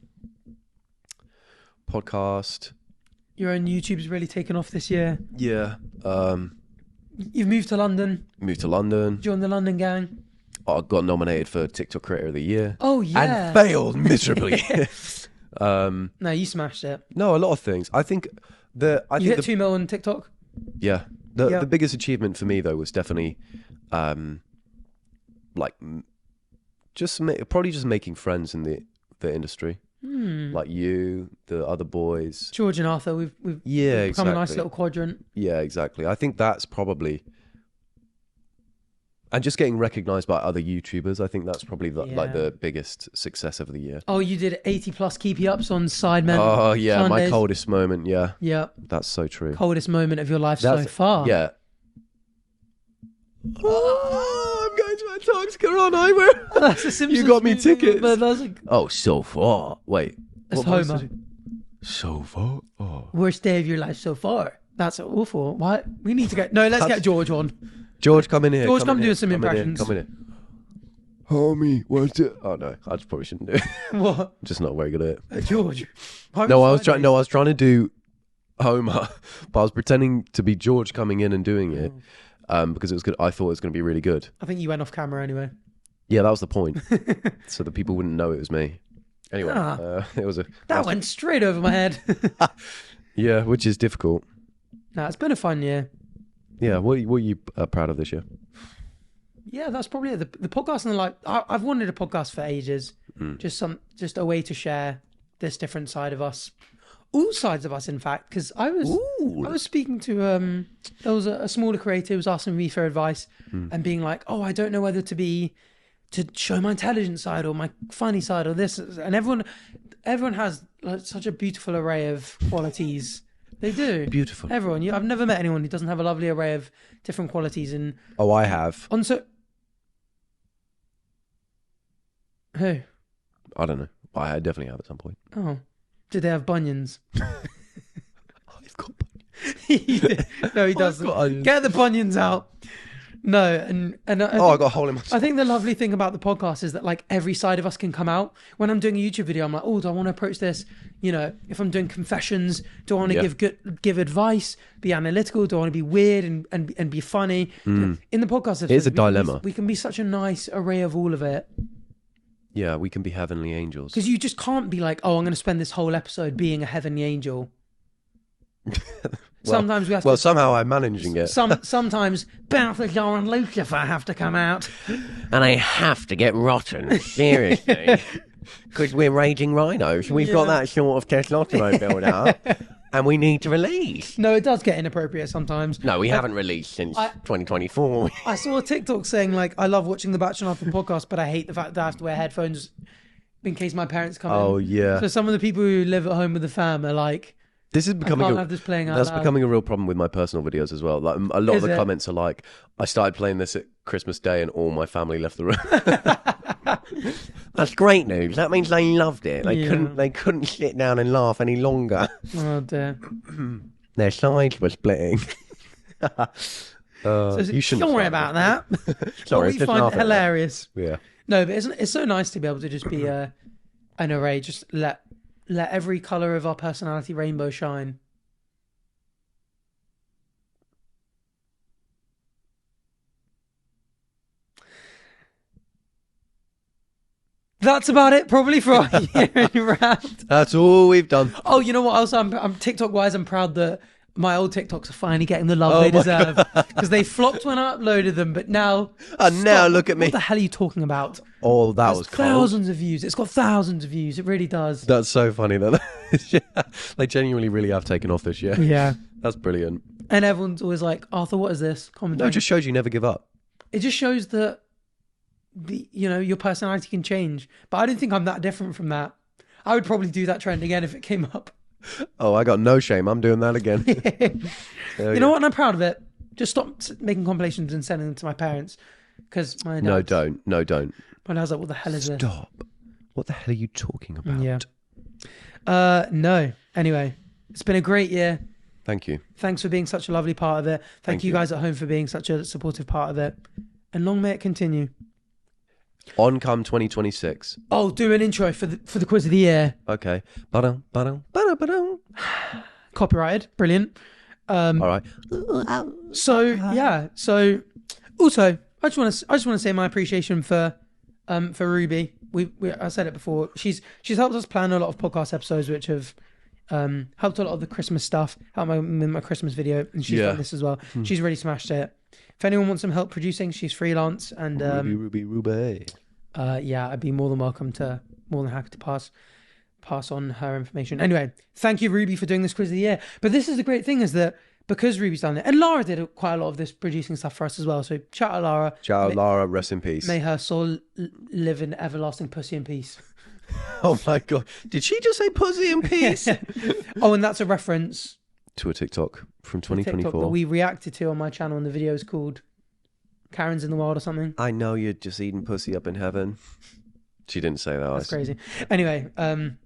your own YouTube's really taken off this year. Yeah. You've moved to London. Moved to London. Joined the London gang. I got nominated for TikTok Creator of the Year. Oh yeah. And failed miserably. No, you smashed it. No, a lot of things. I think You hit 2 million on TikTok. Yeah. The biggest achievement for me though was definitely probably just making friends in the industry. Like you, the other boys. George and Arthur, we've become a nice little quadrant. Yeah, exactly. I think that's probably, and just getting recognised by other YouTubers, I think that's probably like the biggest success of the year. Oh, you did 80 plus keepy ups on Sidemen. Oh yeah, Sundays. my coldest moment. Yeah. Yeah. That's so true. Coldest moment of your life so far. Yeah. Oh, I'm going to Antarctica on Eyewear. That's a Simpsons You got me movie, tickets. but that's So far. Wait. That's what voice Homer. is it? So far. Oh. Worst day of your life so far. That's awful. What? We need to get... No, let's get George on. George, come in here. George, come in do here. some impressions. Come in here. Homie, what's it? Oh no, I just probably shouldn't do it. What? I'm just not very good at it. George. No, I was trying to do Homer, but I was pretending to be George coming in and doing it. Because it was good. I thought it was going to be really good. I think you went off camera anyway. Yeah, that was the point. So that people wouldn't know it was me. Anyway, it was That went straight over my head. Yeah, which is difficult. Nah, it's been a fun year. Yeah, what are you proud of this year? Yeah, that's probably it. The podcast and I've wanted a podcast for ages. Just a way to share this different side of us. All sides of us, in fact, because I was speaking to there was a smaller creator who was asking me for advice and being like, oh, I don't know whether to show my intelligent side or my funny side or this, and everyone has like such a beautiful array of qualities. They do. Beautiful. Everyone. I've never met anyone who doesn't have a lovely array of different qualities. And I have. Who? I don't know. I definitely have at some point. Oh. Did they have bunions? I've got bunions. No, he doesn't. Get the bunions out. No, and I got a hole in my stomach. I think the lovely thing about the podcast is that like every side of us can come out. When I'm doing a YouTube video, I'm like, oh, do I want to approach this? You know, if I'm doing confessions, do I want to give advice, be analytical? Do I want to be weird and be funny? In the podcast, it's a dilemma. We can be such a nice array of all of it. Yeah, we can be heavenly angels. Because you just can't be like, oh, I'm going to spend this whole episode being a heavenly angel. Sometimes we have to... Well, somehow I'm managing it. Sometimes Balthazar and Lucifer have to come out. And I have to get rotten, seriously. Because we're raging rhinos. We've got that sort of testosterone build up. And we need to release. No, it does get inappropriate sometimes. No, we haven't released since 2024. I saw a TikTok saying, like, I love watching the Bachelor After podcast, but I hate the fact that I have to wear headphones in case my parents come in. Oh, yeah. So some of the people who live at home with the fam are like, this is becoming I can't have this playing out loud. becoming a real problem with my personal videos as well. Like a lot of the comments are like, I started playing this at Christmas Day and all my family left the room. That's great news. That means they loved it. They couldn't sit down and laugh any longer. Oh dear. Their sides were splitting. You shouldn't. Don't worry about that. Sorry, we find it hilarious. Yeah. No, but it's so nice to be able to just be an array. Just let every colour of our personality rainbow shine. That's about it, probably, for our year-end rant. That's all we've done. Oh, you know what else? I'm TikTok-wise, I'm proud that my old TikToks are finally getting the love they deserve. Because they flopped when I uploaded them, but now... And now look at me. What the hell are you talking about? Oh, that was cold. Thousands of views. It's got thousands of views. It really does. That's so funny, though. They genuinely really have taken off this year. Yeah. That's brilliant. And everyone's always like, Arthur, what is this? Commenting. No, it just shows you never give up. It just shows that your personality can change. But I don't think I'm that different from that. I would probably do that trend again if it came up. Oh, I got no shame. I'm doing that again. You know what? And I'm proud of it. Just stop making compilations and sending them to my parents. Because my dad... No, don't. No, don't. My dad's like, what the hell is this? Stop. What the hell are you talking about? Yeah. No. Anyway, it's been a great year. Thank you. Thanks for being such a lovely part of it. Thank you guys at home for being such a supportive part of it. And long may it continue. On come 2026. Oh, do an intro for the quiz of the year. Okay. Ba-dum, ba-dum, ba-dum, ba-dum. Copyrighted. Brilliant. All right. So yeah. So also, I just want to say my appreciation for Ruby. I said it before. She's helped us plan a lot of podcast episodes, which have helped a lot of the Christmas stuff. Helped with my Christmas video, and she's done this as well. She's really smashed it. If anyone wants some help producing, she's freelance and Ruby. Yeah, I'd be more than happy to pass on her information. Anyway, thank you, Ruby, for doing this quiz of the year. But this is the great thing is that because Ruby's done it, and Lara did quite a lot of this producing stuff for us as well. So shout out Lara. Shout out Lara, rest in peace. May her soul live in everlasting pussy and peace. Oh my God. Did she just say pussy and peace? Oh, and that's a reference to a TikTok from 2024 that we reacted to on my channel, and the video is called Karen's in the Wild or something. I know you're just eating pussy up in heaven. She didn't say that. That's crazy. Anyway, but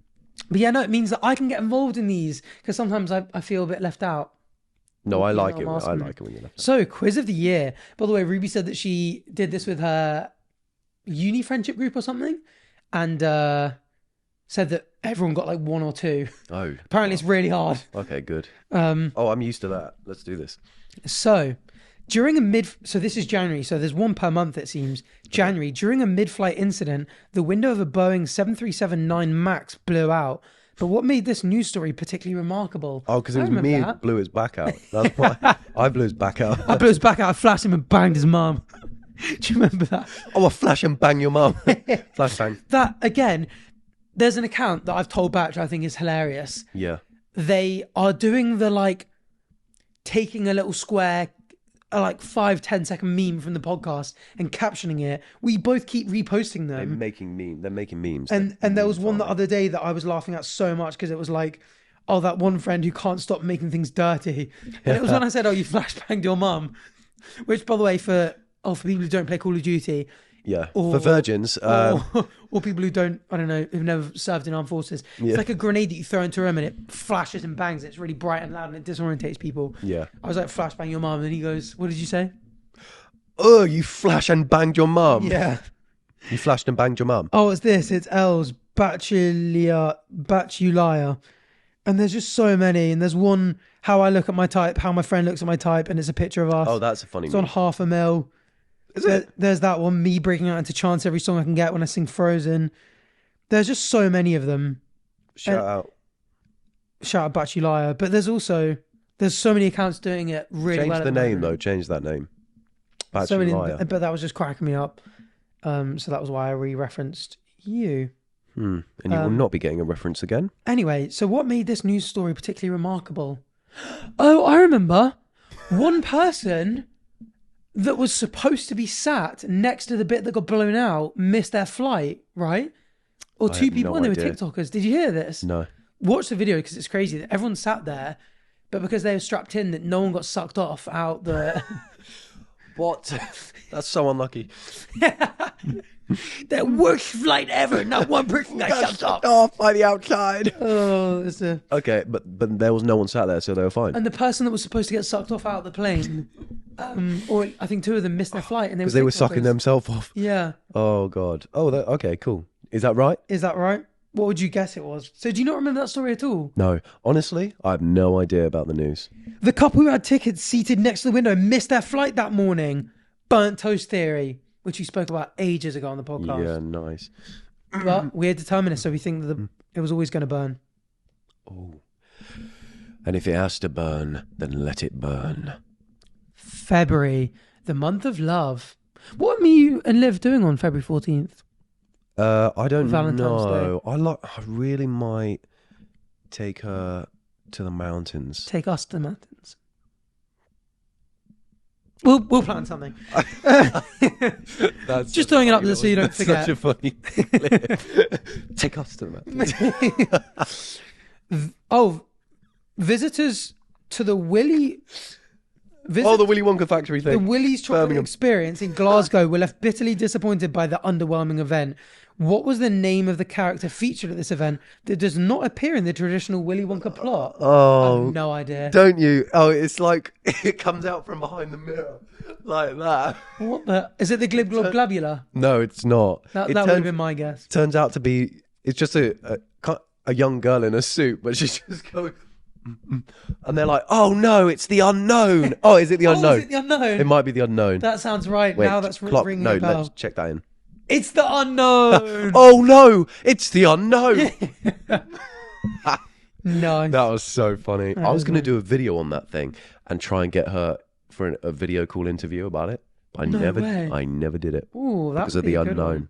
yeah, no, it means that I can get involved in these because sometimes I feel a bit left out. No, I like it. I like it when you're left out. So, quiz of the year. By the way, Ruby said that she did this with her uni friendship group or something, and said that everyone got like 1 or 2. Oh, apparently it's really hard. Okay, good. I'm used to that. Let's do this. So, so this is January, so there's one per month it seems. January, during a mid-flight incident, the window of a Boeing 737-9 MAX blew out. But what made this news story particularly remarkable? Oh, because it was me who blew his back out. That's why I blew his back out. I blew his back out, I flashed him and banged his mum. Do you remember that? Oh, I flash and bang your mum. Flash bang. That, again, there's an account that I've told back, which I think is hilarious. Yeah. They are doing the, taking a little square, a 5-10 second meme from the podcast and captioning it. We both keep reposting them. They're making memes. And there was one the other day that I was laughing at so much because it was like, oh, that one friend who can't stop making things dirty. And it was when I said, oh, you flashbanged your mum. Which, by the way, for people who don't play Call of Duty... Yeah, for virgins. Or people who don't, I don't know, who've never served in armed forces. It's like a grenade that you throw into a room and it flashes and bangs. It's really bright and loud and it disorientates people. Yeah. I was like, flashbang your mum. And he goes, what did you say? Oh, you flash and banged your mum. Yeah. You flashed and banged your mum. Oh, it's this. It's L's Bachelor. And there's just so many. And there's one, how I look at my type, how my friend looks at my type. And it's a picture of us. Oh, that's a funny one. It's on 500,000. There's that one, me breaking out into chants every song I can get when I sing Frozen. There's just so many of them. Shout out Bachelor. But there's so many accounts doing it really well. Change the name though. Change that name. Bachelor. So many, but that was just cracking me up. So that was why I re-referenced you. And you will not be getting a reference again. Anyway, so what made this news story particularly remarkable? Oh, I remember. One person that was supposed to be sat next to the bit that got blown out missed their flight, right? Or two people, and they were TikTokers. Did you hear this? No. Watch the video because it's crazy that everyone sat there, but because they were strapped in, that no one got sucked off out the... What? That's so unlucky. The worst flight ever. Not one person got sucked off by the outside. Oh, it's a... Okay, but there was no one sat there, so they were fine. And the person that was supposed to get sucked off out of the plane, or I think two of them missed their flight, and because they were sucking themselves off. Yeah. Oh God. Oh, okay, cool. Is that right? Is that right? What would you guess it was? So do you not remember that story at all? No. Honestly, I have no idea about the news. The couple who had tickets seated next to the window missed their flight that morning. Burnt toast theory, which we spoke about ages ago on the podcast. Yeah, nice. But we're determinists, so we think that it was always going to burn. Oh. And if it has to burn, then let it burn. February, the month of love. What are you and Liv doing on February 14th? I don't Valentine's know. I really might take her to the mountains. Take us to the mountains. We'll plan something. That's just throwing it up there so you don't forget. Such a funny thing. Take us to the mountains. Visitors to the Willy... the Willy Wonka factory thing. The Willy's Chocolate Birmingham. Experience in Glasgow were left bitterly disappointed by the underwhelming event. What was the name of the character featured at this event that does not appear in the traditional Willy Wonka plot? Oh, I have no idea. Don't you? Oh, it's like it comes out from behind the mirror like that. What the? Is it the Glib Glob Glabula? No, it's not. That would have been my guess. Turns out to be. It's just a young girl in a suit, but she's just going. And they're like, "Oh no, it's the unknown." Oh, is it the unknown? Is it the unknown? It might be the unknown. That sounds right. Wait, now that's clock. ringing No, a bell. let's check that in. It's the unknown. Oh no, it's the unknown. Nice. That was so funny. I was going to do a video on that thing and try and get her for a video call interview about it. But I never did it. Ooh, that because of the unknown.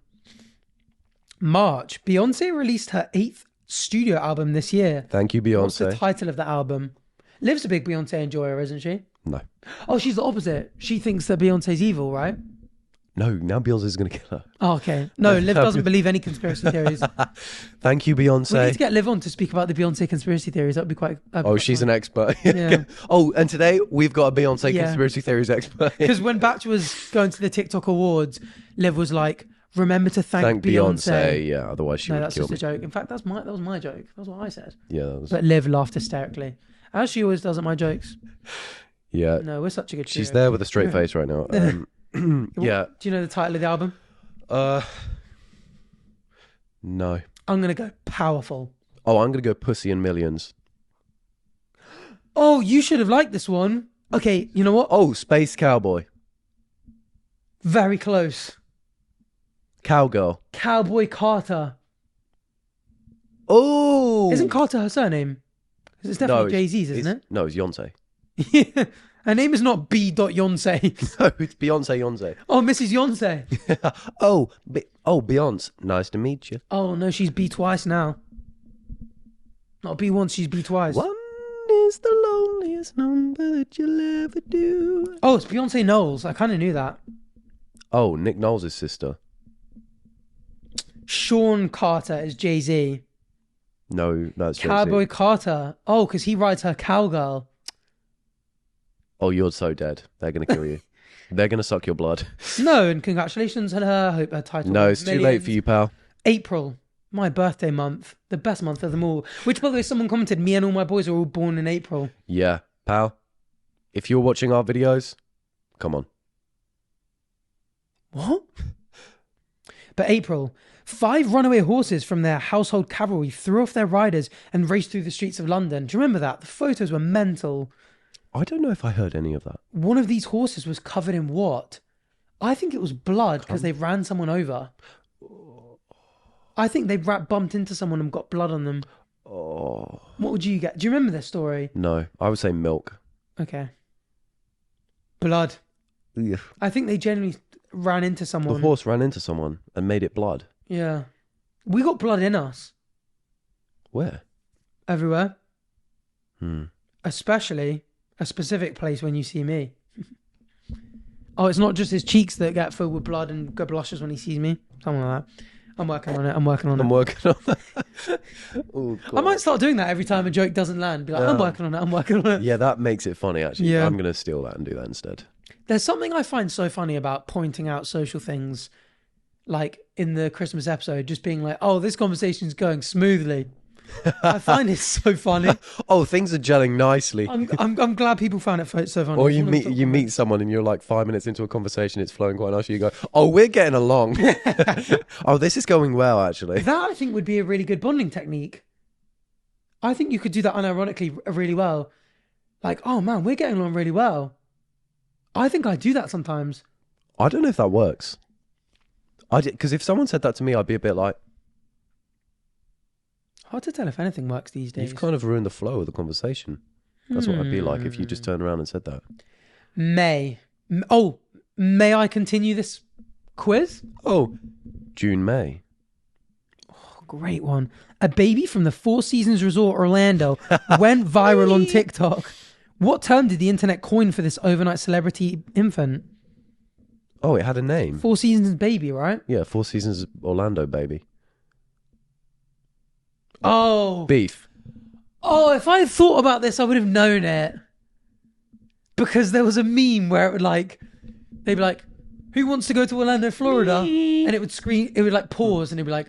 March, Beyonce released her 8th studio album this year. Thank you, Beyonce. What's the title of the album? Liv's a big Beyonce enjoyer, isn't she? No. Oh, she's the opposite. She thinks that Beyonce's evil, right? No, now Beyonce's going to kill her. Oh, okay. No, Liv doesn't believe any conspiracy theories. Thank you, Beyonce. We need to get Liv on to speak about the Beyonce conspiracy theories. That would be quite... She's an expert. Yeah. Oh, and today we've got a Beyonce conspiracy theories expert. Because when Bach was going to the TikTok awards, Liv was like, remember to thank Beyonce. Yeah, otherwise she would kill me. No, that's just a joke. In fact, that was my joke. That's what I said. Yeah. But Liv laughed hysterically. As she always does at my jokes. Yeah. No, we're such a good She's there with a straight face right now. Yeah. Do you know the title of the album? No. I'm going to go Powerful. Oh, I'm going to go Pussy and Millions. Oh, you should have liked this one. Okay, you know what? Oh, Space Cowboy. Very close. Cowgirl. Cowboy Carter. Oh. Isn't Carter her surname? Because it's definitely Jay-Z's, isn't it? No, it's Yonsei. Her name is not B. Yonsei. No, it's Beyonce Yonsei. Oh, Mrs. Yonsei. Oh, Beyonce. Nice to meet you. Oh, no, she's B twice now. Not B once, she's B twice. One is the loneliest number that you'll ever do. Oh, it's Beyonce Knowles. I kind of knew that. Oh, Nick Knowles' sister. Sean Carter is Jay-Z. No, that's Jay-Z. Cowboy Carter. Oh, because he rides her cowgirl. Oh, you're so dead. They're going to kill you. They're going to suck your blood. No, and congratulations on her. I hope her title. No, it's too late for you, pal. April, my birthday month, the best month of them all. Which, by the way, someone commented, me and all my boys are all born in April. Yeah, pal. If you're watching our videos, come on. What? But April, 5 runaway horses from their household cavalry threw off their riders and raced through the streets of London. Do you remember that? The photos were mental. I don't know if I heard any of that. One of these horses was covered in what? I think it was blood because they ran someone over. I think they bumped into someone and got blood on them. Oh. What would you get? Do you remember this story? No, I would say milk. Okay. Blood. Ugh. I think they genuinely ran into someone. The horse ran into someone and made it blood. Yeah. We got blood in us. Where? Everywhere. Hmm. Especially a specific place when you see me. Oh, it's not just his cheeks that get filled with blood and go blushes when he sees me. Something like that. I'm working on it. I'm working on that. Oh, God. I might start doing that every time a joke doesn't land. Be like, I'm working on it. I'm working on it. Yeah, that makes it funny, actually. Yeah. I'm going to steal that and do that instead. There's something I find so funny about pointing out social things, like in the Christmas episode, just being like, oh, this conversation's going smoothly. I find it so funny. Oh, things are gelling nicely. I'm glad people found it so funny. Or you meet someone and you're like 5 minutes into a conversation, it's flowing quite nicely. You go, oh, we're getting along. Oh, this is going well, actually. That I think would be a really good bonding technique. I think you could do that unironically really well. Like, oh man, we're getting along really well. I think I do that sometimes. I don't know if that works. Because if someone said that to me, I'd be a bit like, hard to tell if anything works these days. you've kind of ruined the flow of the conversation. That's what I'd be like if you just turned around and said that. May I continue this quiz? Oh, June, May. Oh, great one. A baby from the Four Seasons Resort Orlando went viral on TikTok. What term did the internet coin for this overnight celebrity infant? Oh, it had a name. Four Seasons baby, right? Yeah, Four Seasons Orlando baby. Oh. Beef. Oh, if I had thought about this, I would have known it. Because there was a meme where it would they'd be like, who wants to go to Orlando, Florida? And it would scream, it would like pause and it'd be like,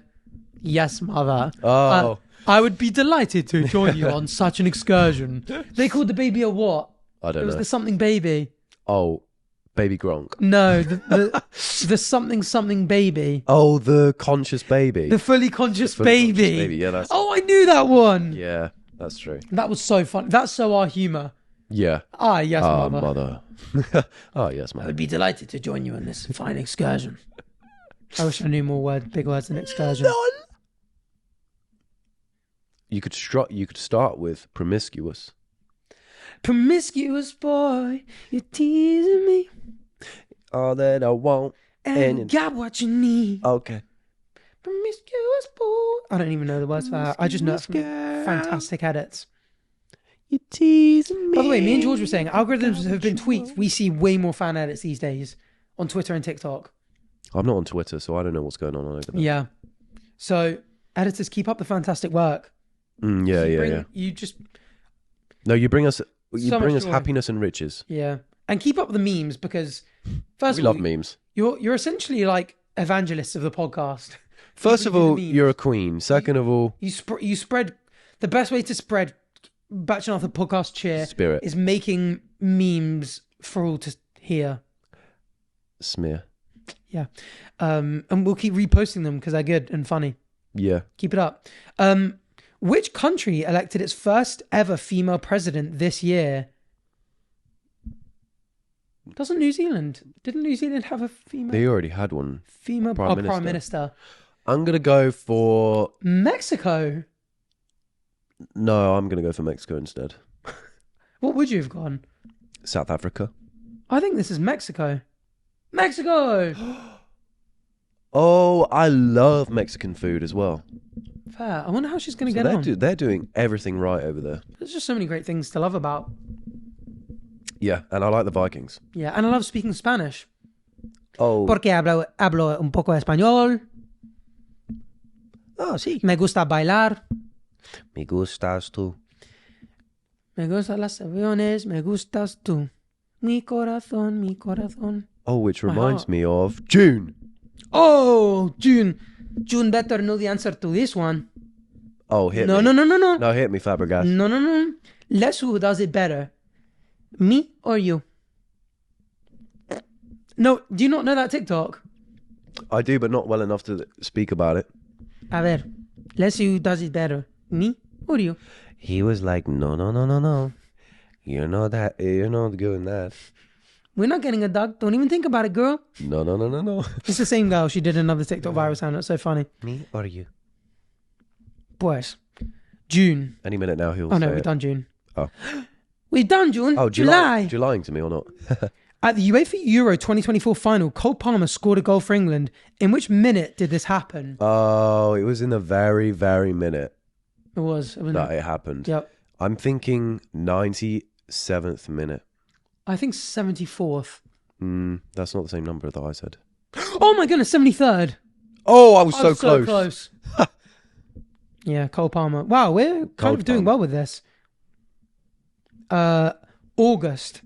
yes, mother. Oh. I would be delighted to join you on such an excursion. They called the baby a what? I don't know. It was the something baby. Oh, Baby Gronk. No, the something baby. Oh, the conscious baby. The fully conscious Fully baby. conscious baby. Yeah, that's... Oh, I knew that one. Yeah, that's true. That was so fun. That's so our humour. Yeah. Ah, yes, mother. Mother. Oh, yes, I mother. would be delighted to join you on this fine excursion. I wish I knew more big words than excursion. You could start with promiscuous. Promiscuous boy, you're teasing me. All that I want. And got what you need. Okay. Promiscuous boy. I don't even know the words for that. I just know it from fantastic edits. You teasing me. By the way, me and George were saying algorithms have been tweaked. We see way more fan edits these days on Twitter and TikTok. I'm not on Twitter, so I don't know what's going on over there. Yeah. So editors, keep up the fantastic work. Yeah. You just... No, you bring us So much joy. happiness and riches. Yeah. And keep up the memes because first We of all, love memes. You're essentially like evangelists of the podcast. First of all, memes. you're a queen. Second of all, You spread the best way to spread Bachelor Arthur podcast cheer spirit. is making memes for all to hear. Smear. Yeah. And we'll keep reposting them because they're good and funny. Yeah. Keep it up. Which country elected its first ever female president this year? Didn't New Zealand have a female? They already had one. Female Prime Minister. I'm going to go for... Mexico. No, I'm going to go for Mexico instead. What would you have gone? South Africa. I think this is Mexico. Mexico! Oh, I love Mexican food as well. Fair. I wonder how she's going to get on. They're doing everything right over there. There's just so many great things to love about. Yeah, and I like the Vikings. Yeah, and I love speaking Spanish. Oh. Porque hablo un poco español. Oh, sí. Me gusta bailar. Me gustas tú. Me gustan las aviones. Me gustas tú. Mi corazón, mi corazón. Oh, which reminds me of June. Oh, June. June better know the answer to this one. Oh, hit No. me. No, hit me, Fabregas. No. Let's who does it better. Me or you? No, do you not know that TikTok? I do, but not well enough to speak about it. A ver, let's see who does it better. Me or you? He was like, no. You're not doing that. We're not getting a dog. Don't even think about it, girl. No. It's the same girl. She did another TikTok viral sound. That's so funny. Me or you? Pues, June. Any minute now he'll Oh no, say we've it. done June. Oh. We've done June. Oh, July. You're lying to me or not? At the UEFA Euro 2024 final, Cole Palmer scored a goal for England. In which minute did this happen? Oh, it was in the very, very minute It was. that it happened. Yep. I'm thinking 97th minute. I think 74th. That's not the same number that I said. Oh my goodness, 73rd. Oh, I was so close. Yeah, Cole Palmer. Wow, we're kind of doing well with this. August.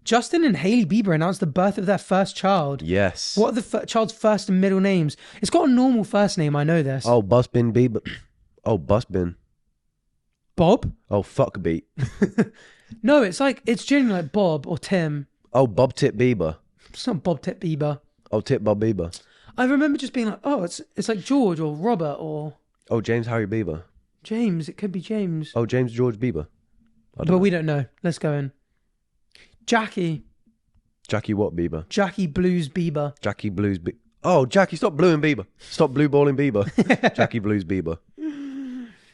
Justin and Hailey Bieber announced the birth of their first child. Yes. What are the child's first and middle names? It's got a normal first name, I know this. Oh, Busbin Bieber. Oh, Busbin. Bob? Oh, fuck beat. No, it's genuinely like Bob or Tim. Oh, Bob Tip Bieber. It's not Bob Tip Bieber. Oh, Tip Bob Bieber. I remember just being like, oh, it's like George or Robert or Oh, James Harry Bieber. James. It could be James. Oh, James George Bieber. But we don't know. Let's go in. Jackie what Bieber? Jackie Blues Bieber. Jackie Blues Bieber. Oh, Jackie, stop blueing Bieber. Stop blue balling Bieber. Jackie Blues Bieber.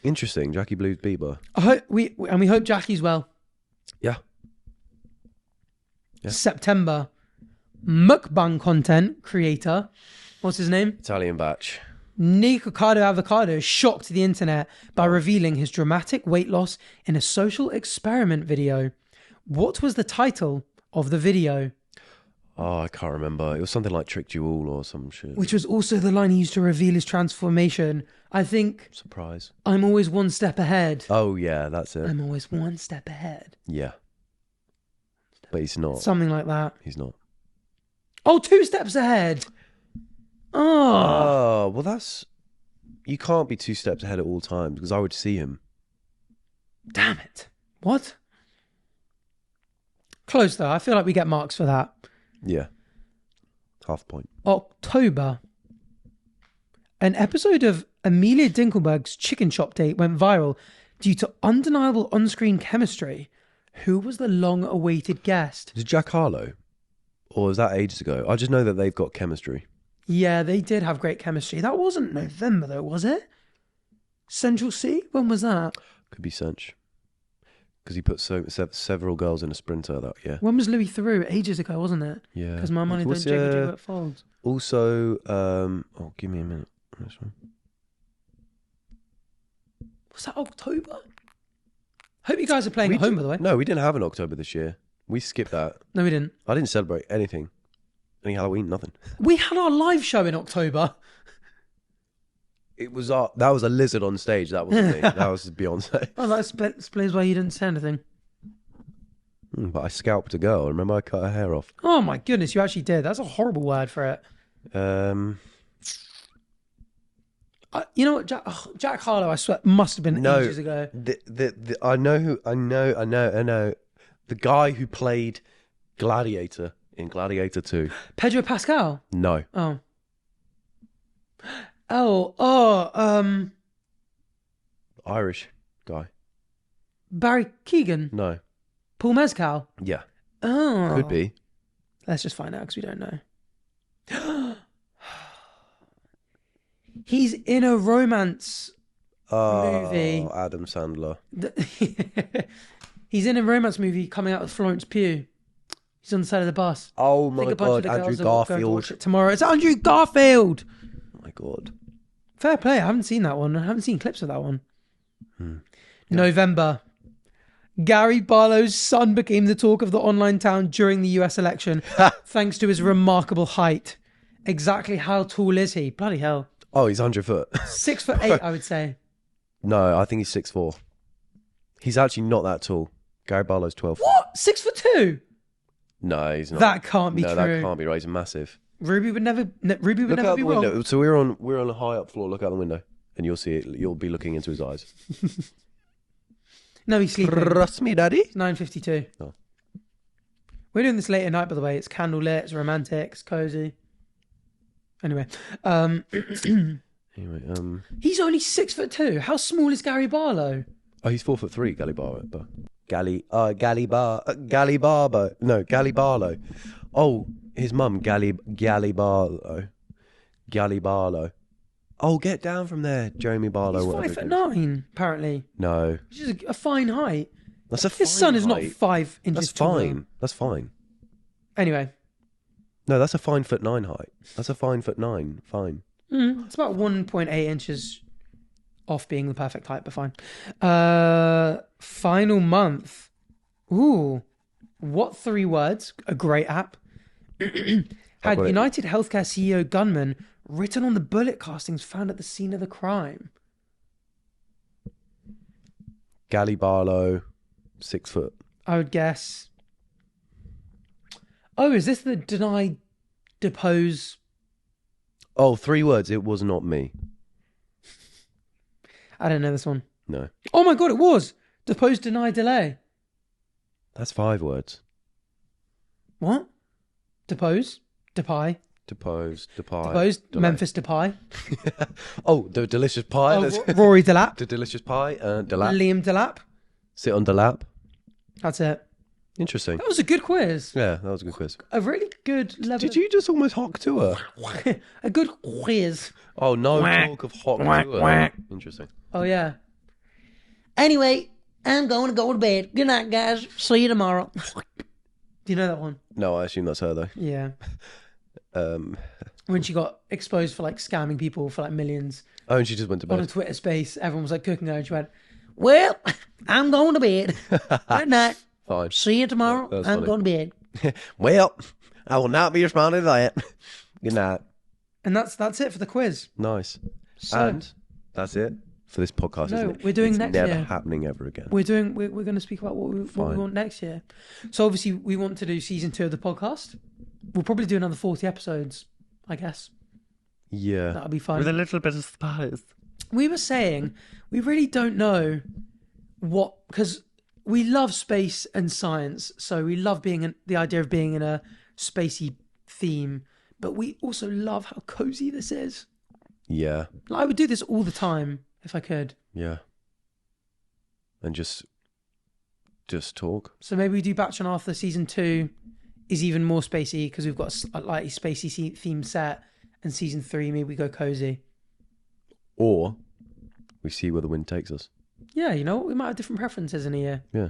Interesting, Jackie Blues Bieber. We hope Jackie's well. Yeah. September. Mukbang content creator. What's his name? Italianbach. Nikocado Avocado shocked the internet by revealing his dramatic weight loss in a social experiment video. What was the title of the video? Oh, I can't remember. It was something like Tricked You All or some shit. Which was also the line he used to reveal his transformation. I think... Surprise. I'm always one step ahead. Oh, yeah, that's it. I'm always one step ahead. Yeah. But he's not. Something like that. He's not. Oh, 2 steps ahead. Oh, well, that's... You can't be 2 steps ahead at all times because I would see him. Damn it. What? Close, though. I feel like we get marks for that. Yeah. Half point. October. An episode of Amelia Dinkelberg's Chicken Shop Date went viral due to undeniable on-screen chemistry. Who was the long-awaited guest? Is it Jack Harlow? Or was that ages ago? I just know that they've got chemistry. Yeah, they did have great chemistry. That wasn't November, though, was it? Central C? When was that? Could be Cinch. Because he put several girls in a sprinter that year. When was Louis Theroux? Ages ago, wasn't it? Yeah. Because my money don't jiggle jiggle, it folds. Also, oh, give me a minute. This one. Was that October? Hope you guys are playing at home, by the way. No, we didn't have an October this year. We skipped that. No, we didn't. I didn't celebrate anything. Any Halloween, nothing. We had our live show in October. It was that was a lizard on stage. That wasn't me. That was Beyonce. Oh, that explains why you didn't say anything. But I scalped a girl. Remember, I cut her hair off. Oh my goodness, you actually did. That's a horrible word for it. You know what, Jack Harlow, I swear, must have been ages ago. I know. The guy who played Gladiator in Gladiator 2. Pedro Pascal? No. Irish guy. Barry Keoghan? No. Paul Mescal? Yeah. Oh. Could be. Let's just find out because we don't know. He's in a romance movie. Adam Sandler. He's in a romance movie coming out with Florence Pugh. He's on the side of the bus. Oh my God, Andrew Garfield. Tomorrow. It's Andrew Garfield. Oh my God. Fair play. I haven't seen that one. I haven't seen clips of that one. November. Gary Barlow's son became the talk of the online town during the US election thanks to his remarkable height. Exactly how tall is he? Bloody hell. Oh, he's 100 foot. 6'8", I would say. No, I think he's 6'4". He's actually not that tall. Gary Barlow's 12. What? 6'2"? No, he's not. That can't be true. No, that can't be right. He's massive. Ruby would never Look be out the wrong. window. So we're on a high up floor. Look out the window, and you'll see it. You'll be looking into his eyes. No, he's sleeping. Trust me, Daddy. It's 9:52. Oh. We're doing this late at night, by the way. It's candlelit. It's romantic. It's cozy. Anyway, he's only 6'2". How small is Gary Barlow? Oh, he's 4'3". Gally Barlow. Gally Barlow. Oh, his mum, Gally Barlow. Oh, get down from there, Jeremy Barlow. He's 5'9", apparently. No, which is a fine height. That's a. His son is not 5 inches. That's fine. That's fine. Anyway. No, that's a 5'9" height. That's a 5'9". Fine. It's about 1.8 inches off being the perfect height, but fine. Final month. Ooh. What 3 words? A great app. Had United Healthcare CEO gunman written on the bullet castings found at the scene of the crime. Gally Barlow, 6 foot. I would guess. Oh, is this the deny, depose? Oh, 3 words. It was not me. I don't know this one. No. Oh my God, it was. Depose, deny, delay. That's 5 words. What? Depose, depie. Depose, depie. Depose, delay. Memphis Depie. Oh, the delicious pie. Oh, Rory Delap. The delicious pie. Delap. Liam Delap. Sit on Delap. That's it. Interesting. That was a good quiz. Yeah, that was a good quiz. A really good level. Did you just almost hock to her? A good quiz. Oh, no talk of hock to her. Interesting. Oh, yeah. Anyway, I'm going to go to bed. Good night, guys. See you tomorrow. Do you know that one? No, I assume that's her, though. Yeah. When she got exposed for, like, scamming people for, like, millions. Oh, and she just went to On a bed. Twitter space, everyone was, like, cooking her, and she went, well, I'm going to bed. Good night. Fine. See you tomorrow. That's I'm funny. going to bed. Well, I will not be responding to that. Good night. And that's it for the quiz. Nice. So, And that's it for this podcast, No, isn't it? we're doing it's next never year. happening ever again. we're going to speak about what we want next year. So obviously we want to do season 2 of the podcast. We'll probably do another 40 episodes, I guess. Yeah. That'll be fun. With a little bit of spice. We were saying we really don't know what, because we love space and science, so we love the idea of being in a spacey theme, but we also love how cozy this is. Yeah. Like, I would do this all the time if I could. Yeah. And just talk. So maybe we do Batch and Arthur season 2 is even more spacey because we've got a lightly spacey theme set, and season 3 maybe we go cozy. Or we see where the wind takes us. Yeah, you know what? We might have different preferences in a year. Yeah.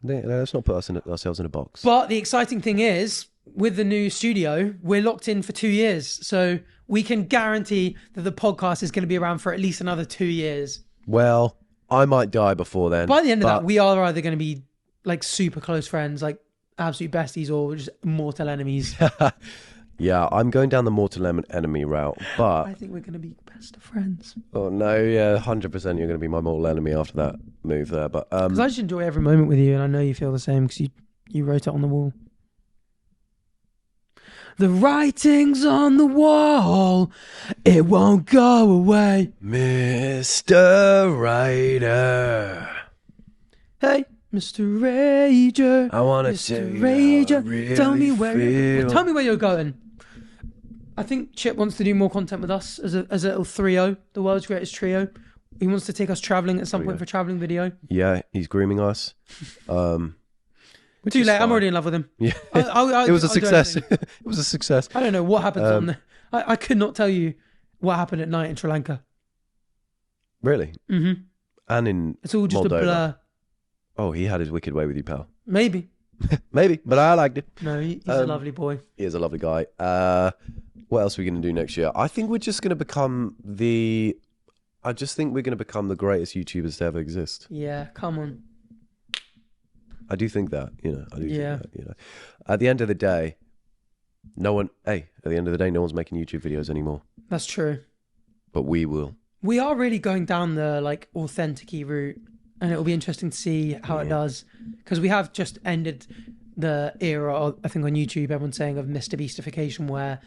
Let's not put ourselves in a box. But the exciting thing is, with the new studio, we're locked in for 2 years. So we can guarantee that the podcast is going to be around for at least another 2 years. Well, I might die before then. By the end of that, we are either going to be like super close friends, like absolute besties, or just mortal enemies. Yeah, I'm going down the mortal enemy route, but... I think we're going to be best of friends. Oh, no, yeah, 100% you're going to be my mortal enemy after that move there, but... Because I just enjoy every moment with you, and I know you feel the same because you wrote it on the wall. The writing's on the wall, it won't go away. Mr. Writer. Hey, Mr. Rager. I want to Mr. tell you Rager, how I really tell me feel. where you're going. I think Chip wants to do more content with us as a little trio, the world's greatest trio. He wants to take us travelling at some point for a travelling video. Yeah, he's grooming us. Too late, I'm already in love with him. Yeah, it was a success. It was a success. I don't know what happens on there. I could not tell you what happened at night in Sri Lanka. Really? Mm-hmm. And in It's all just Moldova. a blur. Oh, he had his wicked way with you, pal. Maybe. Maybe, but I liked it. No, he's a lovely boy. He is a lovely guy. What else are we going to do next year? I think we're just going to become the greatest YouTubers to ever exist. Yeah, come on. I do think that, I do Yeah. think that, At the end of the day, no one's making YouTube videos anymore. That's true. But we will. We are really going down the like authentic-y route, and it'll be interesting to see how it does, because we have just ended the era of, I think on YouTube, everyone's saying, of Mr. Beastification, where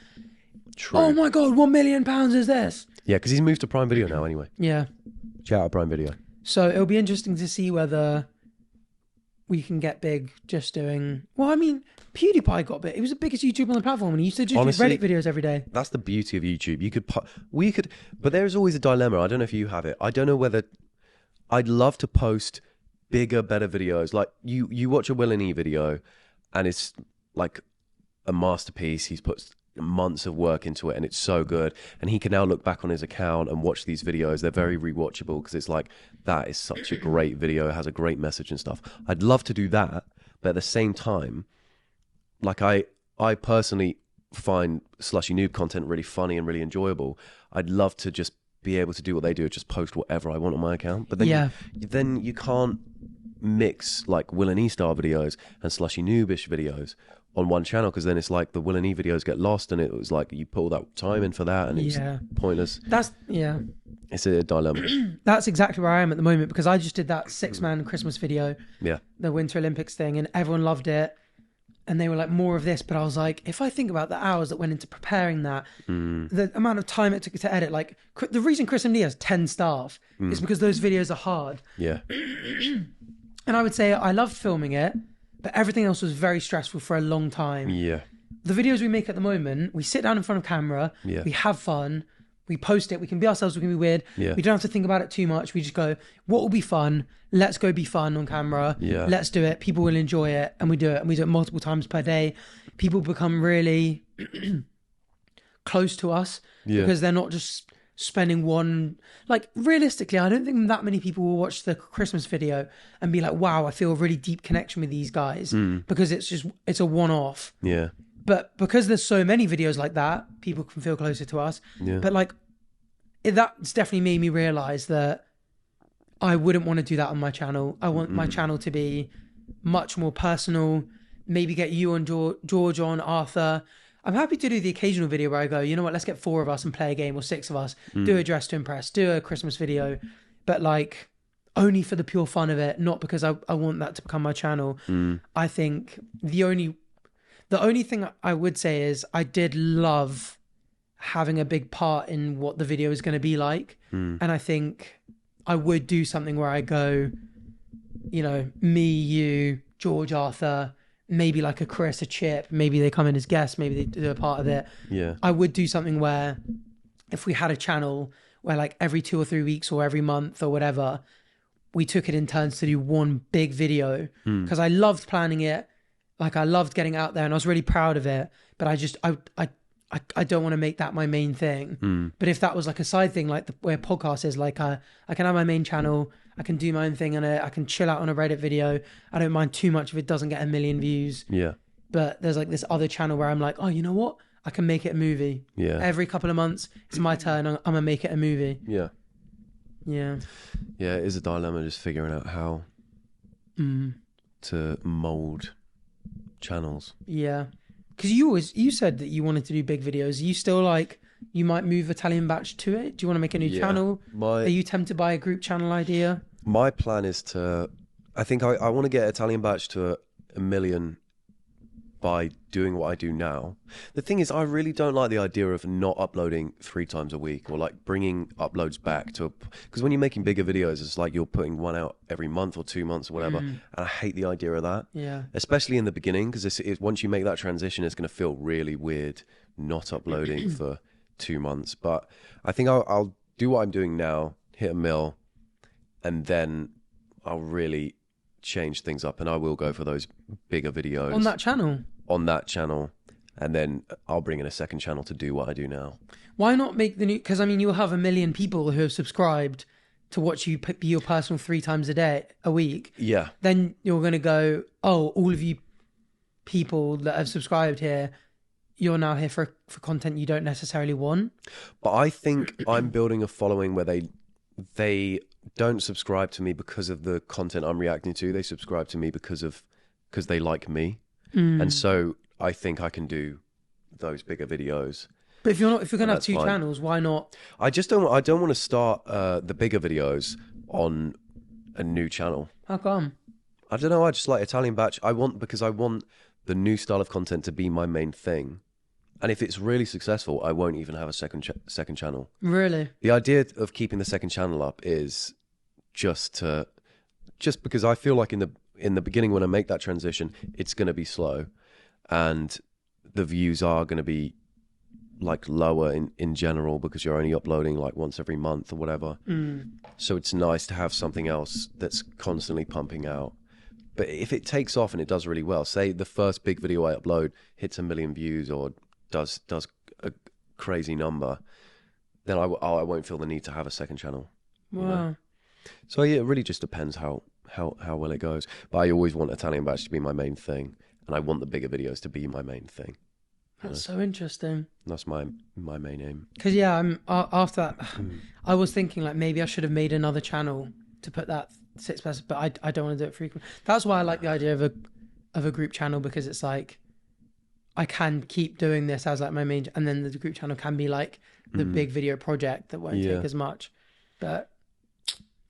True. oh my god, £1 million is this? Yeah, because he's moved to Prime Video now anyway. Yeah. Shout out Prime Video. So it'll be interesting to see whether we can get big just doing... Well, I mean, PewDiePie got big. He was the biggest YouTuber on the platform, and he used to just do Reddit videos every day. That's the beauty of YouTube. But there's always a dilemma. I don't know if you have it. I don't know whether... I'd love to post bigger, better videos. Like, you watch a Will and E video, and it's like a masterpiece. He's put months of work into it, and it's so good. And he can now look back on his account and watch these videos. They're very rewatchable because it's like, that is such a great video. It has a great message and stuff. I'd love to do that, but at the same time, like I personally find Slushy Noob content really funny and really enjoyable. I'd love to just be able to do what they do, just post whatever I want on my account. But then you can't mix like Will and E style videos and Slushy Noobish videos on one channel, because then it's like the Will and E videos get lost, and it was like you put all that time in for that, and it's pointless. It's a dilemma. That's exactly where I am at the moment, because I just did that 6-man Christmas video, Yeah, the Winter Olympics thing, and everyone loved it, and they were like, more of this. But I was like, if I think about the hours that went into preparing that, the amount of time it took to edit, like the reason Chris MD has 10 staff is because those videos are hard. Yeah. And I would say I loved filming it, but everything else was very stressful for a long time. Yeah. The videos we make at the moment, we sit down in front of camera, we have fun, we post it, we can be ourselves, we can be weird. Yeah. We don't have to think about it too much. We just go, what will be fun? Let's go be fun on camera. Yeah. Let's do it. People will enjoy it. And we do it. And we do it multiple times per day. People become really close to us because they're not just spending one, like realistically, I don't think that many people will watch the Christmas video and be like, wow, I feel a really deep connection with these guys, because it's a one-off. Yeah. But because there's so many videos like that, people can feel closer to us. Yeah. But like, that's definitely made me realize that I wouldn't want to do that on my channel. I want my channel to be much more personal. Maybe get you on, George on, Arthur. I'm happy to do the occasional video where I go, you know what, let's get 4 of us and play a game, or 6 of us, do a dress to impress, do a Christmas video, but like only for the pure fun of it, not because I want that to become my channel. I think the only thing I would say is I did love having a big part in what the video is going to be like. And I think I would do something where I go, you know, me, you, George, Arthur, maybe like a Chris, a Chip, maybe they come in as guests, maybe they do a part of it. Yeah. I would do something where if we had a channel where like every 2 or 3 weeks or every month or whatever, we took it in turns to do one big video, because I loved planning it. Like I loved getting out there and I was really proud of it, but I don't want to make that my main thing. But if that was like a side thing, like where podcast is, like I can have my main channel, I can do my own thing on it, I can chill out on a Reddit video. I don't mind too much if it doesn't get 1 million views. Yeah. But there's like this other channel where I'm like, oh, you know what? I can make it a movie. Yeah. Every couple of months, it's my turn. I'm gonna make it a movie. Yeah. Yeah. Yeah, it is a dilemma just figuring out how to mold channels. Yeah. Because you said that you wanted to do big videos. Are you still like, you might move Italian Batch to it? Do you want to make a new channel? Are you tempted by a group channel idea? My plan is to, I think I want to get Italian Batch to 1 million by doing what I do now. The thing is, I really don't like the idea of not uploading 3 times a week, or like bringing uploads back to, because when you're making bigger videos, it's like you're putting one out every month or 2 months or whatever. And I hate the idea of that. Yeah. Especially in the beginning, because once you make that transition, it's going to feel really weird not uploading for 2 months. But I think I'll do what I'm doing now, hit 1 mil, and then I'll really change things up, and I will go for those bigger videos on that channel, and then I'll bring in a second channel to do what I do now. Why not make the new, because I mean you'll have 1 million people who have subscribed to watch you be your personal 3 times a week. Yeah. Then you're going to go, oh, all of you people that have subscribed here, you're now here for content you don't necessarily want. But I think I'm building a following where they don't subscribe to me because of the content I'm reacting to. They subscribe to me because they like me. And so I think I can do those bigger videos. But if you're going to have 2 channels, why not? I don't want to start the bigger videos on a new channel. How come? I don't know. I just like Italian Batch. Because I want the new style of content to be my main thing. And if it's really successful, I won't even have a second channel. Really? The idea of keeping the second channel up is just because I feel like in the beginning when I make that transition, it's going to be slow, and the views are going to be like lower in general because you're only uploading like once every month or whatever. So it's nice to have something else that's constantly pumping out. But if it takes off and it does really well, say the first big video I upload hits 1 million views or does a crazy number, then I won't feel the need to have a second channel. Wow. You know? So yeah, it really just depends how well it goes. But I always want Italian Batch to be my main thing. and I want the bigger videos to be my main thing. That's so interesting. That's my main aim. Because I'm after that, I was thinking like maybe I should have made another channel to put that 6 person, but I don't want to do it frequently. That's why I like the idea of a group channel, because it's like I can keep doing this as like my main, and then the group channel can be like the big video project that won't take as much. But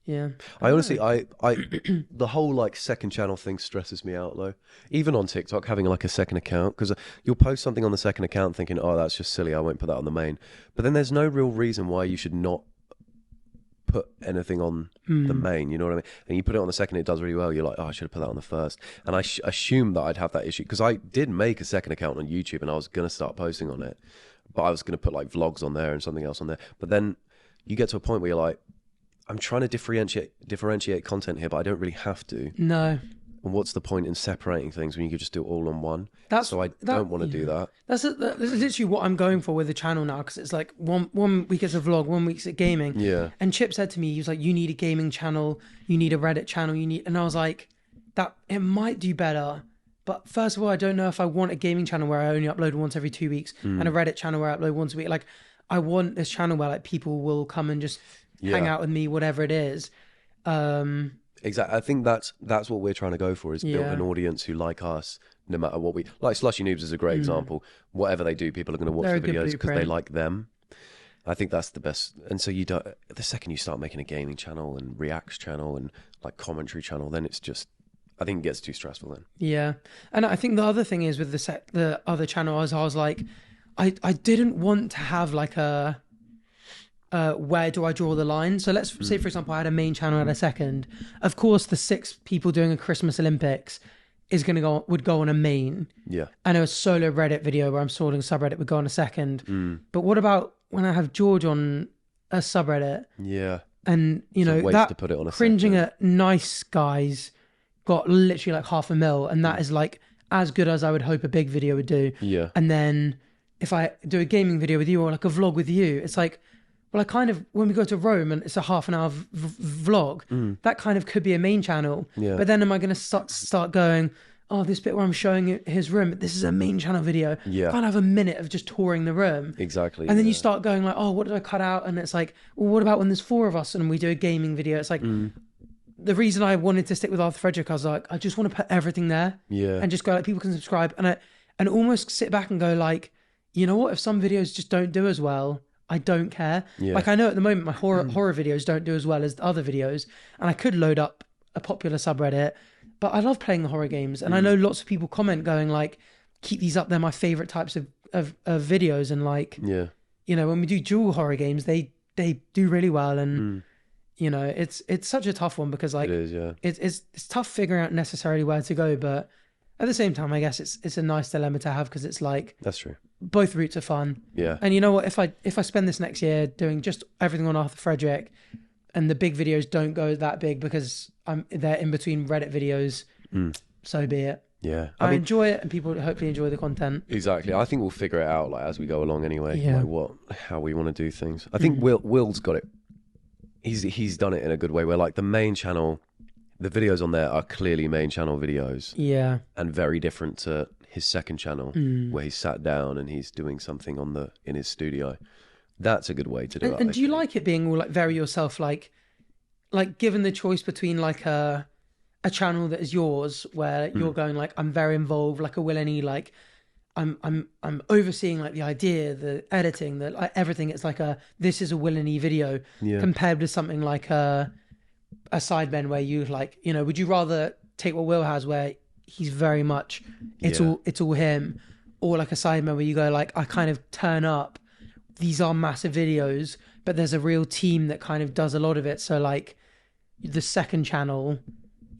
yeah, I honestly, I the whole like second channel thing stresses me out though. Even on TikTok, having like a second account, because you'll post something on the second account thinking, oh, that's just silly, I won't put that on the main. But then there's no real reason why you should not put anything on the main, you know what I mean? And you put it on the second, it does really well. You're like, oh, I should have put that on the first. And I assumed that I'd have that issue, because I did make a second account on YouTube and I was going to start posting on it, but I was going to put like vlogs on there and something else on there. But then you get to a point where you're like, I'm trying to differentiate content here, but I don't really have to. No. And what's the point in separating things when you could just do it all on one? So I don't want to do that. That's literally what I'm going for with the channel now, because it's like one week it's a vlog, 1 week's at gaming. Yeah. And Chip said to me, he was like, you need a gaming channel, you need a Reddit channel, and I was like, that it might do better. But first of all, I don't know if I want a gaming channel where I only upload once every 2 weeks and a Reddit channel where I upload once a week. Like, I want this channel where like people will come and just hang out with me, whatever it is. Exactly. I think that's what we're trying to go for, is build an audience who like us, no matter what we like. Slushy Noobs is a great example. Whatever they do, people are going to watch the videos because they like them. I think that's the best. And so the second you start making a gaming channel and reacts channel and like commentary channel, then it's just, I think it gets too stressful then. Yeah. And I think the other thing is with the other channel, I was like, I didn't want to have like a where do I draw the line? So let's say, for example, I had a main channel and a second. Of course, the 6 people doing a Christmas Olympics would go on a main. Yeah. And a solo Reddit video where I'm sorting subreddit would go on a second. But what about when I have George on a subreddit? Yeah. And that to put it on a cringing second. At Nice Guys got literally like 500,000, and that is like as good as I would hope a big video would do. Yeah. And then if I do a gaming video with you or like a vlog with you, it's like, well, I kind of, when we go to Rome and it's a half an hour vlog, that kind of could be a main channel. Yeah. But then am I going to start going, oh, this bit where I'm showing his room, this is a main channel video. Yeah. I can't have a minute of just touring the room. Exactly. And then you start going like, oh, what did I cut out? And it's like, well, what about when there's 4 of us and we do a gaming video? It's like, the reason I wanted to stick with Arthur Frederick, I was like, I just want to put everything there. Yeah. And just go like, people can subscribe. And almost sit back and go like, you know what? If some videos just don't do as well, I don't care. Yeah. Like, I know at the moment my horror videos don't do as well as the other videos, and I could load up a popular subreddit, but I love playing the horror games. And I know lots of people comment going like, keep these up, they're my favorite types of videos. And like, when we do dual horror games, they do really well. And it's such a tough one, because like, it is, it's tough figuring out necessarily where to go, but at the same time, I guess it's a nice dilemma to have, because it's like, that's true, both routes are fun. Yeah. And you know what, if I spend this next year doing just everything on Arthur Frederick, and the big videos don't go that big because they're in between Reddit videos, so be it. Yeah. I mean, enjoy it, and people hopefully enjoy the content. Exactly. I think we'll figure it out like as we go along anyway. Yeah. Like how we want to do things. I think Will's got it. He's done it in a good way, where like the main channel, the videos on there are clearly main channel videos. Yeah. And very different to his second channel, where he's sat down and he's doing something in his studio. That's a good way to do it. And do you like it being all like very yourself, like given the choice between like a channel that is yours, where you're going like, I'm very involved, like a Will and E, like I'm overseeing like the idea, the editing, the like, everything. It's like this is a Will and E video, compared with something like a Sidemen, where you like, would you rather take what Will has, where he's very much it's all him, or like a Sidemen where you go like, I kind of turn up, these are massive videos, but there's a real team that kind of does a lot of it. So like the second channel,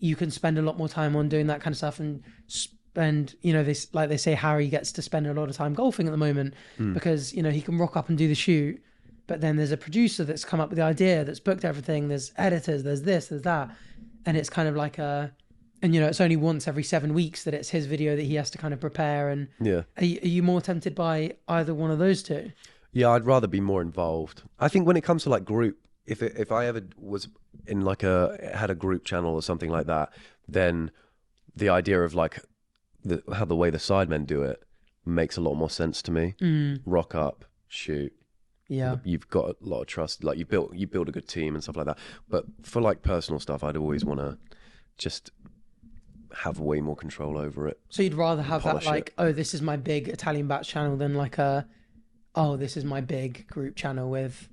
you can spend a lot more time on doing that kind of stuff, and they say Harry gets to spend a lot of time golfing at the moment, because he can rock up and do the shoot, but then there's a producer that's come up with the idea, that's booked everything, there's editors, there's this, there's that, and it's kind of like it's only once every 7 weeks that it's his video that he has to kind of prepare. And are you more tempted by either one of those two? Yeah, I'd rather be more involved. I think when it comes to like group, if I ever was in like had a group channel or something like that, then the idea of like how the way the sidemen do it makes a lot more sense to me. Rock up, shoot. Yeah. You've got a lot of trust. Like you build a good team and stuff like that. But for like personal stuff, I'd always want to just have way more control over it. So you'd rather have that like, it. oh, this is my big Italian Bach channel than like oh, this is my big group channel with.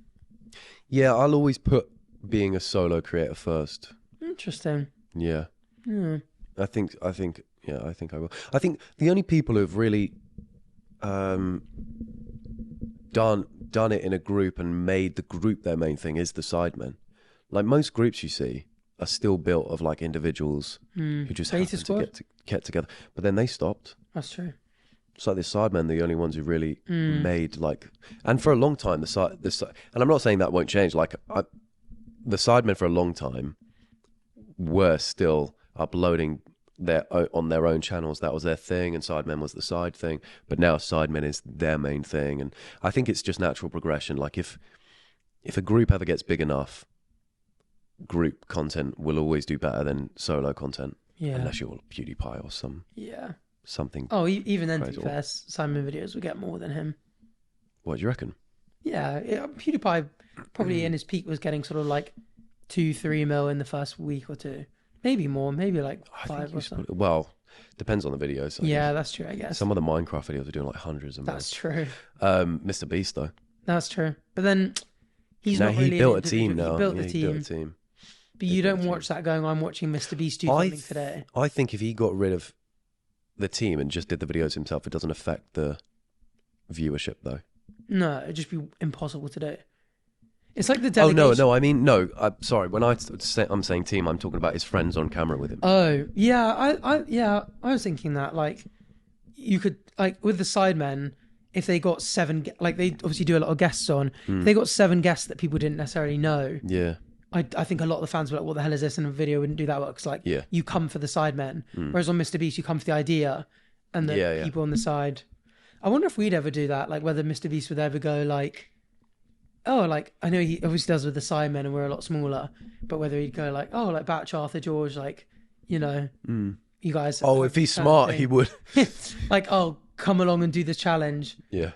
Yeah, I'll always put being a solo creator first. Interesting. Yeah. Hmm. I think I will. I think the only people who've really done it in a group and made the group their main thing is the sidemen. Like most groups you see are still built of like individuals who just happen to get together. But then they stopped. That's true. It's like the sidemen, the only ones who really made like, and for a long time and I'm not saying that won't change. Like the sidemen for a long time were still uploading on their own channels. That was their thing, and sidemen was the side thing. But now sidemen is their main thing, and I think it's just natural progression. Like if a group ever gets big enough, group content will always do better than solo content. Yeah. Unless you're PewDiePie or something. Oh, even then, to crazy. be fair, Simon videos will get more than him. What do you reckon? Yeah, PewDiePie probably in his peak was getting sort of like 2-3 mil in the first week or two. Maybe more, maybe like 5 or something. Well, depends on the videos. Yeah, that's true, I guess. Some of the Minecraft videos are doing like hundreds of That's true. Mr. Beast though. That's true. But then he's No, not really he built a team now. He built the team. But you don't watch that going, I'm watching Mr. Beast do something today. I think if he got rid of the team and just did the videos himself, it doesn't affect the viewership though. No, it'd just be impossible to do. It's like the delegation. Oh, no, I mean, no, sorry. When I'm saying team, I'm talking about his friends on camera with him. Oh, yeah, I was thinking that, like, you could, like, with the sidemen, if they got 7, like, they obviously do a lot of guests on, if they got 7 guests that people didn't necessarily know. Yeah. I think a lot of the fans were like, what the hell is this? And a video wouldn't do that well, because, like, you come for the sidemen. Whereas on Mr. Beast, you come for the idea and the people on the side. I wonder if we'd ever do that, like, whether Mr. Beast would ever go, like, oh, like, I know he obviously does with the sidemen and we're a lot smaller, but whether he'd go like, oh, like Batch, Arthur, George, like, you know, you guys. Oh, if he's smart, he would. Like, oh, come along and do the challenge. Yeah.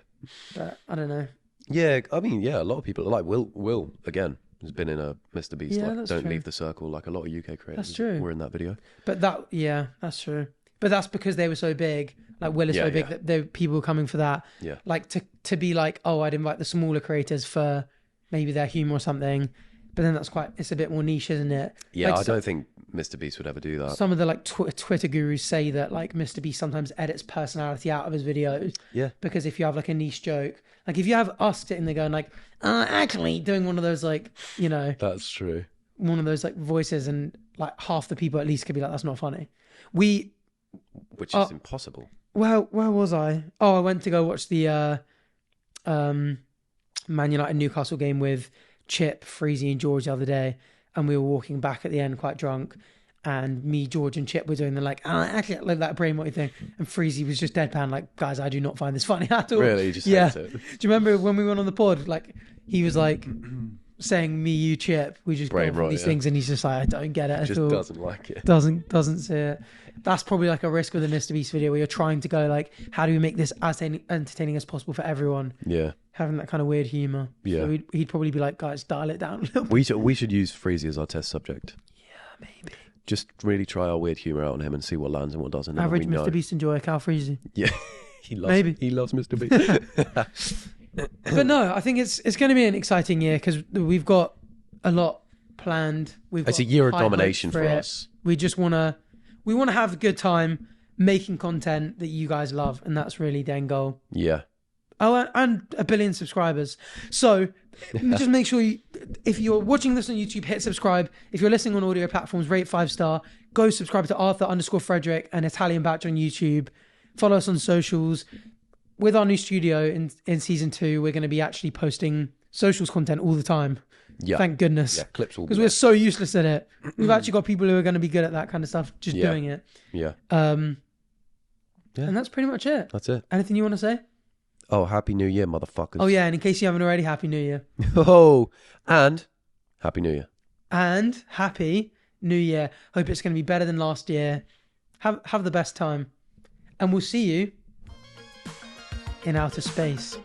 But I don't know. Yeah, I mean, yeah, a lot of people, like Will again, has been in a Mr. Beast, like, don't true. leave the circle, like a lot of UK creators. That's true. Were in that video. But that's true. But that's because they were so big. Like Will is so big that there people were coming for that. Yeah. Like to be like, oh, I'd invite the smaller creators for maybe their humor or something. But then it's a bit more niche, isn't it? Yeah, like, I don't think Mr. Beast would ever do that. Some of the like Twitter gurus say that like Mr. Beast sometimes edits personality out of his videos. Yeah. Because if you have like a niche joke, like if you have us sitting there going like, actually doing one of those like, you know. That's true. One of those like voices and like half the people at least could be like, that's not funny. Which is impossible. Well, where was I? Oh, I went to go watch the Man United Newcastle game with Chip, Freezy and George the other day, and we were walking back at the end quite drunk, and me, George and Chip were doing the like, actually like that brainwave thing, and Freezy was just deadpan like, guys, I do not find this funny at all. Really? You just hates it? Do you remember when we went on the pod, like he was like saying me, you, Chip, we just go for these things, and he's just like, I don't get it at all. Just doesn't like it. Doesn't see it. That's probably like a risk with a Mr. Beast video where you're trying to go like, how do we make this as entertaining as possible for everyone? Yeah. Having that kind of weird humor. Yeah. So he'd probably be like, guys, dial it down a little bit. We should use Freezy as our test subject. Yeah, maybe. Just really try our weird humor out on him and see what lands and what doesn't. Average Mr. Beast enjoyer, Cal Freezy. Yeah. He loves Mr. Beast. But no, I think it's going to be an exciting year because we've got a lot planned. It's a year of domination for us. We just want to have a good time making content that you guys love, and that's really the end goal. Yeah. Oh, and 1 billion subscribers. So just make sure if you're watching this on YouTube, hit subscribe. If you're listening on audio platforms, rate 5-star. Go subscribe to Arthur_Frederick and italianbach on YouTube. Follow us on socials. With our new studio in season 2, we're going to be actually posting socials content all the time. Yeah. Thank goodness. Yeah, clips will be because we're so useless at it. We've actually got people who are going to be good at that kind of stuff, just doing it. Yeah. And that's pretty much it. That's it. Anything you want to say? Oh, Happy New Year, motherfuckers. Oh, yeah. And in case you haven't already, Happy New Year. Oh, and Happy New Year. And Happy New Year. Hope it's going to be better than last year. Have the best time. and we'll see you in outer space.